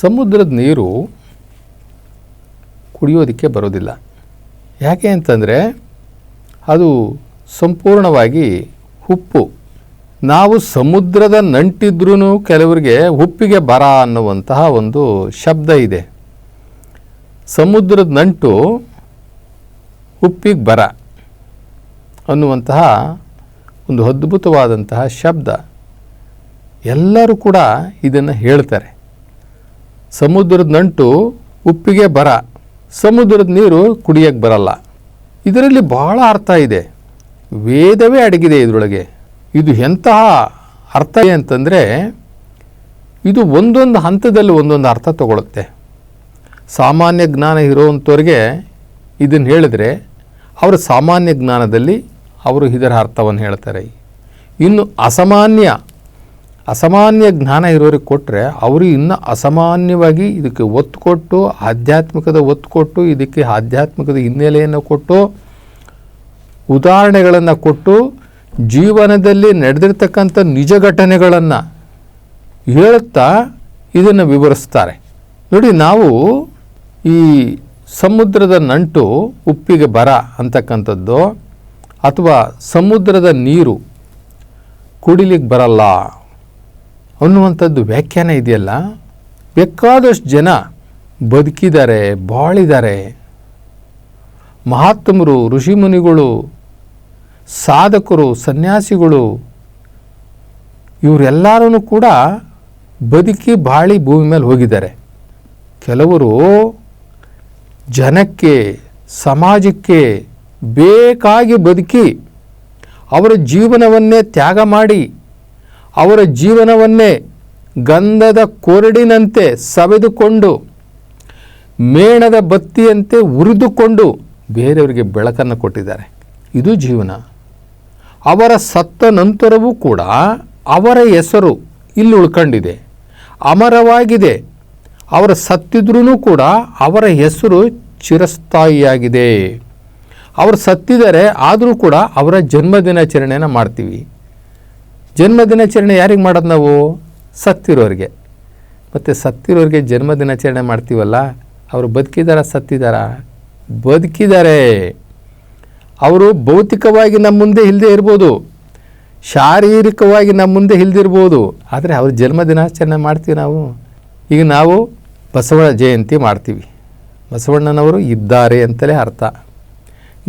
ಸಮುದ್ರದ ನೀರು ಕುಡಿಯೋದಕ್ಕೆ ಬರೋದಿಲ್ಲ. ಯಾಕೆ ಅಂತಂದರೆ ಅದು ಸಂಪೂರ್ಣವಾಗಿ ಉಪ್ಪು. ನಾವು ಸಮುದ್ರದ ನಂಟಿದ್ರೂ ಕೆಲವರಿಗೆ ಉಪ್ಪಿಗೆ ಬರ ಅನ್ನುವಂತಹ ಒಂದು ಶಬ್ದ ಇದೆ. ಸಮುದ್ರದ ನಂಟು ಉಪ್ಪಿಗೆ ಬರ ಅನ್ನುವಂತಹ ಒಂದು ಅದ್ಭುತವಾದಂತಹ ಶಬ್ದ. ಎಲ್ಲರೂ ಕೂಡ ಇದನ್ನು ಹೇಳ್ತಾರೆ. ಸಮುದ್ರದ ನಂಟು ಉಪ್ಪಿಗೆ ಬರ, ಸಮುದ್ರದ ನೀರು ಕುಡಿಯೋಕ್ಕೆ ಬರಲ್ಲ. ಇದರಲ್ಲಿ ಬಹಳ ಅರ್ಥ ಇದೆ. ವೇದವೇ ಅಡಗಿದೆ ಇದರೊಳಗೆ. ಇದು ಎಂತಹ ಅರ್ಥ ಅಂತಂದರೆ ಇದು ಒಂದೊಂದು ಹಂತದಲ್ಲಿ ಒಂದೊಂದು ಅರ್ಥ ತಗೊಳುತ್ತೆ. ಸಾಮಾನ್ಯ ಜ್ಞಾನ ಇರೋವಂಥವ್ರಿಗೆ ಇದನ್ನು ಹೇಳಿದ್ರೆ ಅವರ ಸಾಮಾನ್ಯ ಜ್ಞಾನದಲ್ಲಿ ಅವರು ಇದರ ಅರ್ಥವನ್ನು ಹೇಳ್ತಾರೆ. ಇನ್ನು ಅಸಾಮಾನ್ಯ ಜ್ಞಾನ ಇರೋರಿಗೆ ಕೊಟ್ಟರೆ ಅವರು ಇನ್ನೂ ಅಸಾಮಾನ್ಯವಾಗಿ ಇದಕ್ಕೆ ಒತ್ತು ಕೊಟ್ಟು ಆಧ್ಯಾತ್ಮಿಕದ ಒತ್ತು ಕೊಟ್ಟು ಇದಕ್ಕೆ ಆಧ್ಯಾತ್ಮಿಕದ ಹಿನ್ನೆಲೆಯನ್ನು ಕೊಟ್ಟು ಉದಾಹರಣೆಗಳನ್ನು ಕೊಟ್ಟು ಜೀವನದಲ್ಲಿ ನಡೆದಿರ್ತಕ್ಕಂಥ ನಿಜ ಘಟನೆಗಳನ್ನು ಹೇಳುತ್ತಾ ಇದನ್ನು ವಿವರಿಸ್ತಾರೆ. ನೋಡಿ, ನಾವು ಈ ಸಮುದ್ರದ ನಂಟು ಉಪ್ಪಿಗೆ ಬರ ಅಂತಕ್ಕಂಥದ್ದು ಅಥವಾ ಸಮುದ್ರದ ನೀರು ಕುಡಿಲಿಕ್ಕೆ ಬರಲ್ಲ ಅನ್ನುವಂಥದ್ದು ವ್ಯಾಖ್ಯಾನ ಇದೆಯಲ್ಲ, ಬೇಕಾದಷ್ಟು ಜನ ಬದುಕಿದ್ದಾರೆ, ಬಾಳಿದ್ದಾರೆ. ಮಹಾತ್ಮರು, ಋಷಿಮುನಿಗಳು, ಸಾಧಕರು, ಸನ್ಯಾಸಿಗಳು ಇವರೆಲ್ಲರೂ ಕೂಡ ಬದುಕಿ ಬಾಳಿ ಭೂಮಿ ಮೇಲೆ ಹೋಗಿದ್ದಾರೆ. ಕೆಲವರು ಜನಕ್ಕೆ, ಸಮಾಜಕ್ಕೆ ಬೇಕಾಗಿ ಬದುಕಿ ಅವರ ಜೀವನವನ್ನೇ ತ್ಯಾಗ ಮಾಡಿ ಅವರ ಜೀವನವನ್ನೇ ಗಂಧದ ಕೊರಡಿನಂತೆ ಸವೆದುಕೊಂಡು ಮೇಣದ ಬತ್ತಿಯಂತೆ ಉರಿದುಕೊಂಡು ಬೇರೆಯವರಿಗೆ ಬೆಳಕನ್ನು ಕೊಟ್ಟಿದ್ದಾರೆ. ಇದು ಜೀವನ. ಅವರ ಸತ್ತ ನಂತರವೂ ಕೂಡ ಅವರ ಹೆಸರು ಇಲ್ಲಿ ಉಳ್ಕೊಂಡಿದೆ, ಅಮರವಾಗಿದೆ. ಅವರು ಸತ್ತಿದ್ರೂ ಕೂಡ ಅವರ ಹೆಸರು ಚಿರಸ್ಥಾಯಿಯಾಗಿದೆ. ಅವರು ಸತ್ತಿದ್ದಾರೆ, ಆದರೂ ಕೂಡ ಅವರ ಜನ್ಮದಿನಾಚರಣೆಯನ್ನು ಮಾಡ್ತೀವಿ. ಜನ್ಮದಿನಾಚರಣೆ ಯಾರಿಗೆ ಮಾಡೋದು ನಾವು? ಸತ್ತಿರೋರಿಗೆ. ಮತ್ತು ಸತ್ತಿರೋರಿಗೆ ಜನ್ಮದಿನಾಚರಣೆ ಮಾಡ್ತೀವಲ್ಲ, ಅವರು ಬದುಕಿದಾರ ಸತ್ತಿದಾರ? ಬದುಕಿದ್ದಾರೆ. ಅವರು ಭೌತಿಕವಾಗಿ ನಮ್ಮ ಮುಂದೆ ಇಲ್ಲದೆ ಇರ್ಬೋದು, ಶಾರೀರಿಕವಾಗಿ ನಮ್ಮ ಮುಂದೆ ಇಲ್ದಿರ್ಬೋದು, ಆದರೆ ಅವ್ರ ಜನ್ಮದಿನಾಚರಣೆ ಮಾಡ್ತೀವಿ ನಾವು. ಈಗ ನಾವು ಬಸವ ಜಯಂತಿ ಮಾಡ್ತೀವಿ, ಬಸವಣ್ಣನವರು ಇದ್ದಾರೆ ಅಂತಲೇ ಅರ್ಥ.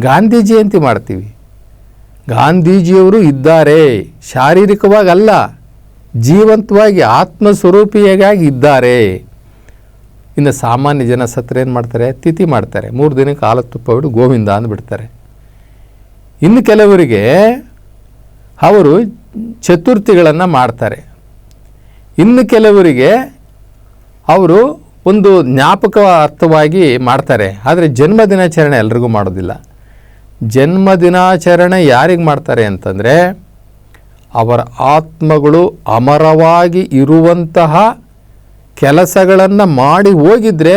ಗಾಂಧಿ ಜಯಂತಿ ಮಾಡ್ತೀವಿ, ಗಾಂಧೀಜಿಯವರು ಇದ್ದಾರೆ, ಶಾರೀರಿಕವಾಗಿ ಅಲ್ಲ, ಜೀವಂತವಾಗಿ ಆತ್ಮಸ್ವರೂಪಿಯಾಗಿ ಇದ್ದಾರೆ. ಇನ್ನು ಸಾಮಾನ್ಯ ಜನ ಸತ್ರ ಏನು ಮಾಡ್ತಾರೆ? ತಿಥಿ ಮಾಡ್ತಾರೆ, 3 ದಿನಕ್ಕೆ ಹಾಲು ತುಪ್ಪ ಬಿಟ್ಟು ಗೋವಿಂದ ಅಂದ್ಬಿಡ್ತಾರೆ. ಇನ್ನು ಕೆಲವರಿಗೆ ಅವರು ಚತುರ್ಥಿಗಳನ್ನು ಮಾಡ್ತಾರೆ. ಇನ್ನು ಕೆಲವರಿಗೆ ಅವರು ಒಂದು ಜ್ಞಾಪಕ ಅರ್ಥವಾಗಿ ಮಾಡ್ತಾರೆ. ಆದರೆ ಜನ್ಮದಿನಾಚರಣೆ ಎಲ್ರಿಗೂ ಮಾಡೋದಿಲ್ಲ. ಜನ್ಮದಿನಾಚರಣೆ ಯಾರಿಗೆ ಮಾಡ್ತಾರೆ ಅಂತಂದರೆ ಅವರ ಆತ್ಮಗಳು ಅಮರವಾಗಿ ಇರುವಂತಹ ಕೆಲಸಗಳನ್ನು ಮಾಡಿ ಹೋಗಿದ್ರೆ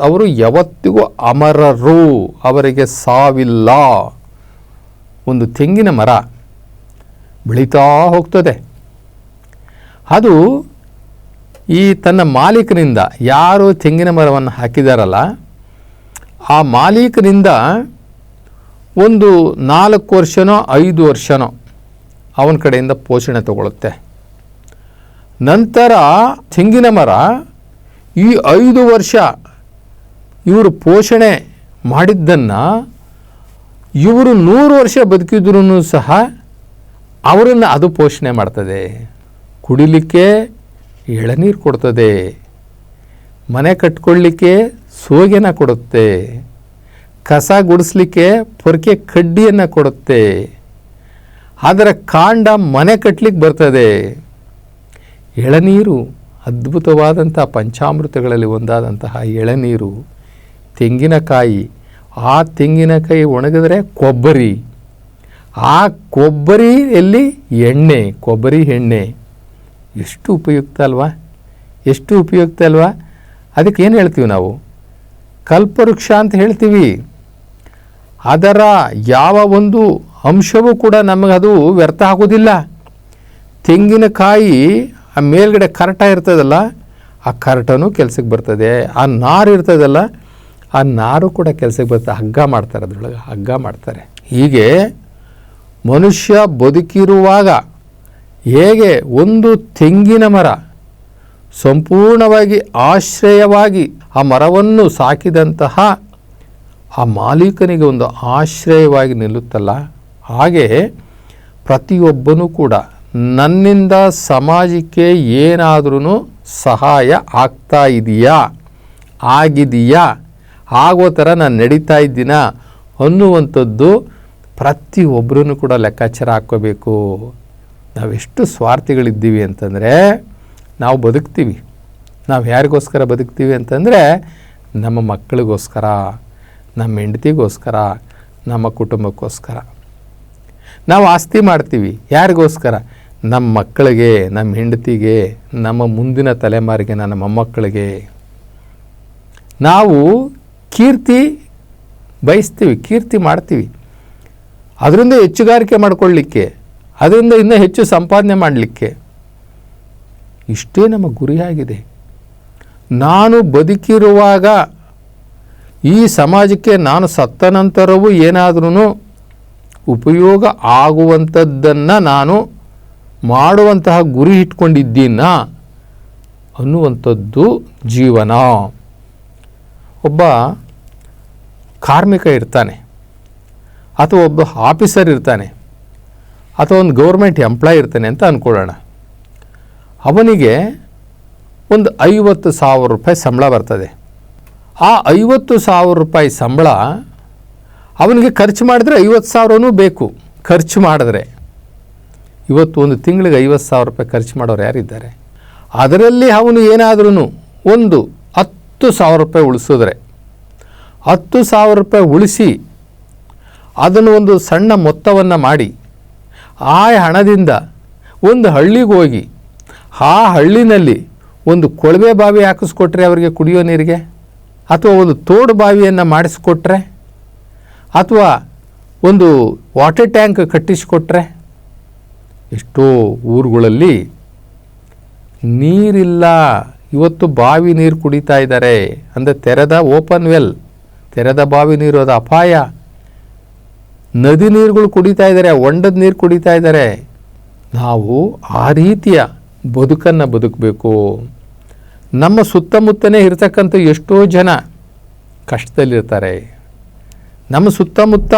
ಅವರು ಯಾವತ್ತಿಗೂ ಅಮರರು, ಅವರಿಗೆ ಸಾವಿಲ್ಲ. ಒಂದು ತೆಂಗಿನ ಮರ ಬೆಳೀತಾ ಹೋಗ್ತದೆ. ಅದು ಈ ತನ್ನ ಮಾಲೀಕನಿಂದ, ಯಾರು ತೆಂಗಿನ ಮರವನ್ನು ಹಾಕಿದಾರಲ್ಲ ಆ ಮಾಲೀಕನಿಂದ ಒಂದು 4 ವರ್ಷನೋ 5 ವರ್ಷನೋ ಅವನ ಕಡೆಯಿಂದ ಪೋಷಣೆ ತಗೊಳುತ್ತೆ. ನಂತರ ತೆಂಗಿನ ಮರ ಈ 5 ವರ್ಷ ಇವರು ಪೋಷಣೆ ಮಾಡಿದ್ದನ್ನು ಇವರು 100 ವರ್ಷ ಬದುಕಿದ್ರೂ ಸಹ ಅವರನ್ನು ಅದು ಪೋಷಣೆ ಮಾಡ್ತದೆ. ಕುಡಿಲಿಕ್ಕೆ ಎಳನೀರು ಕೊಡ್ತದೆ, ಮನೆ ಕಟ್ಕೊಳ್ಳಿಕ್ಕೆ ಸೋಗೆನ ಕೊಡುತ್ತೆ, ಕಸ ಗುಡಿಸ್ಲಿಕ್ಕೆ ಪೊರಕೆ ಕಡ್ಡಿಯನ್ನು ಕೊಡುತ್ತೆ, ಅದರ ಕಾಂಡ ಮನೆ ಕಟ್ಟಲಿಕ್ಕೆ ಬರ್ತದೆ. ಎಳನೀರು ಅದ್ಭುತವಾದಂಥ ಪಂಚಾಮೃತಗಳಲ್ಲಿ ಒಂದಾದಂತಹ ಎಳನೀರು, ತೆಂಗಿನಕಾಯಿ, ಆ ತೆಂಗಿನಕಾಯಿ ಒಣಗಿದ್ರೆ ಕೊಬ್ಬರಿ, ಆ ಕೊಬ್ಬರಿಯಲ್ಲಿ ಎಣ್ಣೆ, ಕೊಬ್ಬರಿ ಎಣ್ಣೆ. ಎಷ್ಟು ಉಪಯುಕ್ತ ಅಲ್ವಾ? ಎಷ್ಟು ಉಪಯುಕ್ತ ಅಲ್ವಾ? ಅದಕ್ಕೆ ಏನು ಹೇಳ್ತೀವಿ ನಾವು? ಕಲ್ಪವೃಕ್ಷ ಅಂತ ಹೇಳ್ತೀವಿ. ಅದರ ಯಾವ ಒಂದು ಅಂಶವೂ ಕೂಡ ನಮಗದು ವ್ಯರ್ಥ ಆಗೋದಿಲ್ಲ. ತೆಂಗಿನಕಾಯಿ ಆ ಮೇಲ್ಗಡೆ ಕರಟ ಇರ್ತದಲ್ಲ, ಆ ಆ ಕರ್ಟನೂ ಕೆಲಸಕ್ಕೆ ಬರ್ತದೆ, ಆ ನಾರು ಇರ್ತದಲ್ಲ ಆ ನಾರು ಕೂಡ ಕೆಲಸಕ್ಕೆ ಬರ್ತದೆ. ಹಗ್ಗ ಮಾಡ್ತಾರೆ, ಅದರೊಳಗೆ ಹಗ್ಗ ಮಾಡ್ತಾರೆ. ಹೀಗೆ ಮನುಷ್ಯ ಬದುಕಿರುವಾಗ ಹೇಗೆ ಒಂದು ತೆಂಗಿನ ಮರ ಸಂಪೂರ್ಣವಾಗಿ ಆಶ್ರಯವಾಗಿ ಆ ಮರವನ್ನು ಸಾಕಿದಂತಹ ಆ ಮಾಲೀಕನಿಗೆ ಒಂದು ಆಶ್ರಯವಾಗಿ ನಿಲ್ಲುತ್ತಲ್ಲ, ಹಾಗೆ ಪ್ರತಿಯೊಬ್ಬನೂ ಕೂಡ ನನ್ನಿಂದ ಸಮಾಜಕ್ಕೆ ಏನಾದ್ರೂ ಸಹಾಯ ಆಗ್ತಾ ಇದೆಯಾ, ಆಗಿದೆಯಾ, ಆಗೋ ಥರ ನಾನು ನಡೀತಾ ಇದ್ದೀನ ಅನ್ನುವಂಥದ್ದು ಪ್ರತಿಯೊಬ್ಬರೂ ಕೂಡ ಲೆಕ್ಕಾಚಾರ ಹಾಕ್ಕೋಬೇಕು. ನಾವೆಷ್ಟು ಸ್ವಾರ್ಥಿಗಳಿದ್ದೀವಿ ಅಂತಂದರೆ, ನಾವು ಬದುಕ್ತೀವಿ, ನಾವು ಯಾರಿಗೋಸ್ಕರ ಬದುಕ್ತೀವಿ ಅಂತಂದರೆ ನಮ್ಮ ಮಕ್ಕಳಿಗೋಸ್ಕರ, ನಮ್ಮ ಹೆಂಡತಿಗೋಸ್ಕರ, ನಮ್ಮ ಕುಟುಂಬಕ್ಕೋಸ್ಕರ. ನಾವು ಆಸ್ತಿ ಮಾಡ್ತೀವಿ ಯಾರಿಗೋಸ್ಕರ? ನಮ್ಮ ಮಕ್ಕಳಿಗೆ, ನಮ್ಮ ಹೆಂಡತಿಗೆ, ನಮ್ಮ ಮುಂದಿನ ತಲೆಮಾರಿಗೆ, ನನ್ನ ಮೊಮ್ಮಕ್ಕಳಿಗೆ. ನಾವು ಕೀರ್ತಿ ಬಯಸ್ತೀವಿ, ಕೀರ್ತಿ ಮಾಡ್ತೀವಿ, ಅದರಿಂದ ಹೆಚ್ಚುಗಾರಿಕೆ ಮಾಡಿಕೊಳ್ಳಿಕ್ಕೆ, ಅದರಿಂದ ಇನ್ನೂ ಹೆಚ್ಚು ಸಂಪಾದನೆ ಮಾಡಲಿಕ್ಕೆ. ಇಷ್ಟೇ ನಮ್ಮ ಗುರಿಯಾಗಿದೆ. ನಾನು ಬದುಕಿರುವಾಗ ಈ ಸಮಾಜಕ್ಕೆ ನಾನು ಸತ್ತ ನಂತರವೂ ಏನಾದ್ರೂ ಉಪಯೋಗ ಆಗುವಂಥದ್ದನ್ನು ನಾನು ಮಾಡುವಂತಹ ಗುರಿ ಇಟ್ಕೊಂಡಿದ್ದೀನ ಅನ್ನುವಂಥದ್ದು ಜೀವನ. ಒಬ್ಬ ಕಾರ್ಮಿಕ ಇರ್ತಾನೆ, ಅಥವಾ ಒಬ್ಬ ಆಫೀಸರ್ ಇರ್ತಾನೆ, ಅಥವಾ ಒಂದು ಗೌರ್ಮೆಂಟ್ ಎಂಪ್ಲಾಯ್ ಇರ್ತಾನೆ ಅಂತ ಅಂದ್ಕೊಳ್ಳೋಣ. ಅವನಿಗೆ ಒಂದು 50,000 ರೂಪಾಯಿ ಸಂಬಳ ಬರ್ತದೆ. ಆ 50,000 ರೂಪಾಯಿ ಸಂಬಳ ಅವನಿಗೆ ಖರ್ಚು ಮಾಡಿದ್ರೆ 50,000 ಬೇಕು. ಖರ್ಚು ಮಾಡಿದ್ರೆ ಇವತ್ತು ಒಂದು ತಿಂಗಳಿಗೆ 50,000 ರೂಪಾಯಿ ಖರ್ಚು ಮಾಡೋರು ಯಾರಿದ್ದಾರೆ? ಅದರಲ್ಲಿ ಅವನು ಏನಾದ್ರೂ ಒಂದು 10,000 ರೂಪಾಯಿ ಉಳಿಸಿದ್ರೆ, 10,000 ರೂಪಾಯಿ ಉಳಿಸಿ ಅದನ್ನು ಒಂದು ಸಣ್ಣ ಮೊತ್ತವನ್ನು ಮಾಡಿ ಆ ಹಣದಿಂದ ಒಂದು ಹಳ್ಳಿಗೆ ಹೋಗಿ ಆ ಹಳ್ಳಿನಲ್ಲಿ ಒಂದು ಕೊಳವೆ ಬಾವಿ ಹಾಕಿಸ್ಕೊಟ್ರೆ ಅವರಿಗೆ ಕುಡಿಯೋ ನೀರಿಗೆ, ಅಥವಾ ಒಂದು ತೋಡು ಬಾವಿಯನ್ನು ಮಾಡಿಸ್ಕೊಟ್ರೆ, ಅಥವಾ ಒಂದು ವಾಟರ್ ಟ್ಯಾಂಕ್ ಕಟ್ಟಿಸಿಕೊಟ್ರೆ, ಎಷ್ಟೋ ಊರುಗಳಲ್ಲಿ ನೀರಿಲ್ಲ, ಇವತ್ತು ಬಾವಿ ನೀರು ಕುಡಿತಾ ಇದ್ದಾರೆ. ಅಂದರೆ ತೆರೆದ ಓಪನ್ ವೆಲ್, ತೆರೆದ ಬಾವಿ ನೀರು, ಅದು ಅಪಾಯ. ನದಿ ನೀರುಗಳು ಕುಡಿತಾ ಇದ್ದಾರೆ, ಹೊಂಡದ ನೀರು ಕುಡಿತಾ ಇದ್ದಾರೆ. ನಾವು ಆ ರೀತಿಯ ಬದುಕನ್ನು ಬದುಕಬೇಕು. ನಮ್ಮ ಸುತ್ತಮುತ್ತನೇ ಇರ್ತಕ್ಕಂಥ ಎಷ್ಟೋ ಜನ ಕಷ್ಟದಲ್ಲಿರ್ತಾರೆ. ನಮ್ಮ ಸುತ್ತಮುತ್ತ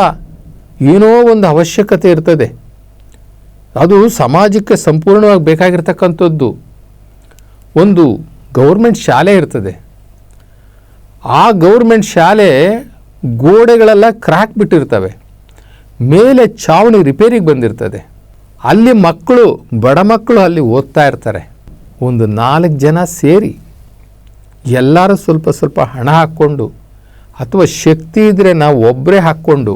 ಏನೋ ಒಂದು ಅವಶ್ಯಕತೆ ಇರ್ತದೆ, ಅದು ಸಮಾಜಕ್ಕೆ ಸಂಪೂರ್ಣವಾಗಿ ಬೇಕಾಗಿರ್ತಕ್ಕಂಥದ್ದು. ಒಂದು ಗೌರ್ಮೆಂಟ್ ಶಾಲೆ ಇರ್ತದೆ, ಆ ಗೌರ್ಮೆಂಟ್ ಶಾಲೆ ಗೋಡೆಗಳೆಲ್ಲ ಕ್ರ್ಯಾಕ್ ಬಿಟ್ಟಿರ್ತವೆ, ಮೇಲೆ ಚಾವಣಿ ರಿಪೇರಿಗೆ ಬಂದಿರ್ತದೆ. ಅಲ್ಲಿ ಮಕ್ಕಳು, ಬಡ ಮಕ್ಕಳು ಅಲ್ಲಿ ಓದ್ತಾ ಇರ್ತಾರೆ. ಒಂದು 4 ಜನ ಸೇರಿ ಎಲ್ಲರೂ ಸ್ವಲ್ಪ ಸ್ವಲ್ಪ ಹಣ ಹಾಕ್ಕೊಂಡು, ಅಥವಾ ಶಕ್ತಿ ಇದ್ದರೆ ನಾವು ಒಬ್ಬರೇ ಹಾಕ್ಕೊಂಡು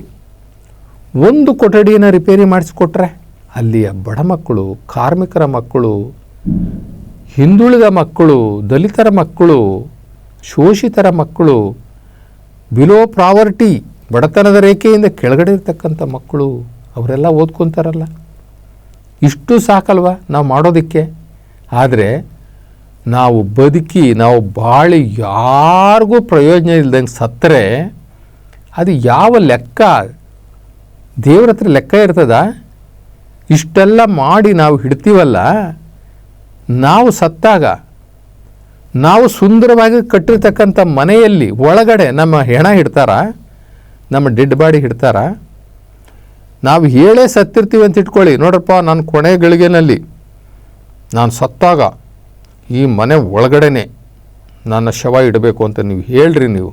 ಒಂದು ಕೊಠಡಿಯನ್ನು ರಿಪೇರಿ ಮಾಡಿಸ್ಕೊಟ್ರೆ, ಅಲ್ಲಿಯ ಬಡ ಮಕ್ಕಳು, ಕಾರ್ಮಿಕರ ಮಕ್ಕಳು, ಹಿಂದುಳಿದ ಮಕ್ಕಳು, ದಲಿತರ ಮಕ್ಕಳು, ಶೋಷಿತರ ಮಕ್ಕಳು, ಬಿಲೋ ಪ್ರಾವರ್ಟಿ, ಬಡತನದ ರೇಖೆಯಿಂದ ಕೆಳಗಡೆ ಇರ್ತಕ್ಕಂಥ ಮಕ್ಕಳು, ಅವರೆಲ್ಲ ಓದ್ಕೊತಾರಲ್ಲ. ಇಷ್ಟು ಸಾಕಲ್ವ ನಾವು ಮಾಡೋದಕ್ಕೆ? ಆದರೆ ನಾವು ಬದುಕಿ, ನಾವು ಬಾಳಿ ಯಾರಿಗೂ ಪ್ರಯೋಜನ ಇಲ್ದಂಗೆ ಸತ್ತರೆ ಅದು ಯಾವ ಲೆಕ್ಕ? ದೇವ್ರ ಹತ್ರ ಲೆಕ್ಕ ಇರ್ತದ? ಇಷ್ಟೆಲ್ಲ ಮಾಡಿ ನಾವು ಹಿಡ್ತೀವಲ್ಲ, ನಾವು ಸತ್ತಾಗ ನಾವು ಸುಂದರವಾಗಿ ಕಟ್ಟಿರ್ತಕ್ಕಂಥ ಮನೆಯಲ್ಲಿ ಒಳಗಡೆ ನಮ್ಮ ಹೆಣ ಇಡ್ತಾರ, ನಮ್ಮ ಡೆಡ್ ಬಾಡಿ ಇಡ್ತಾರ? ನಾವು ಹೇಳೇ ಸತ್ತಿರ್ತೀವಿ ಅಂತ ಇಟ್ಕೊಳ್ಳಿ, ನೋಡ್ರಪ್ಪ ನಾನು ಕೊನೆ ಗಳಿಗೆನಲ್ಲಿ ನಾನು ಸತ್ತಾಗ ಈ ಮನೆ ಒಳಗಡೆನೆ ನನ್ನ ಶವ ಇಡಬೇಕು ಅಂತ ನೀವು ಹೇಳ್ರಿ. ನೀವು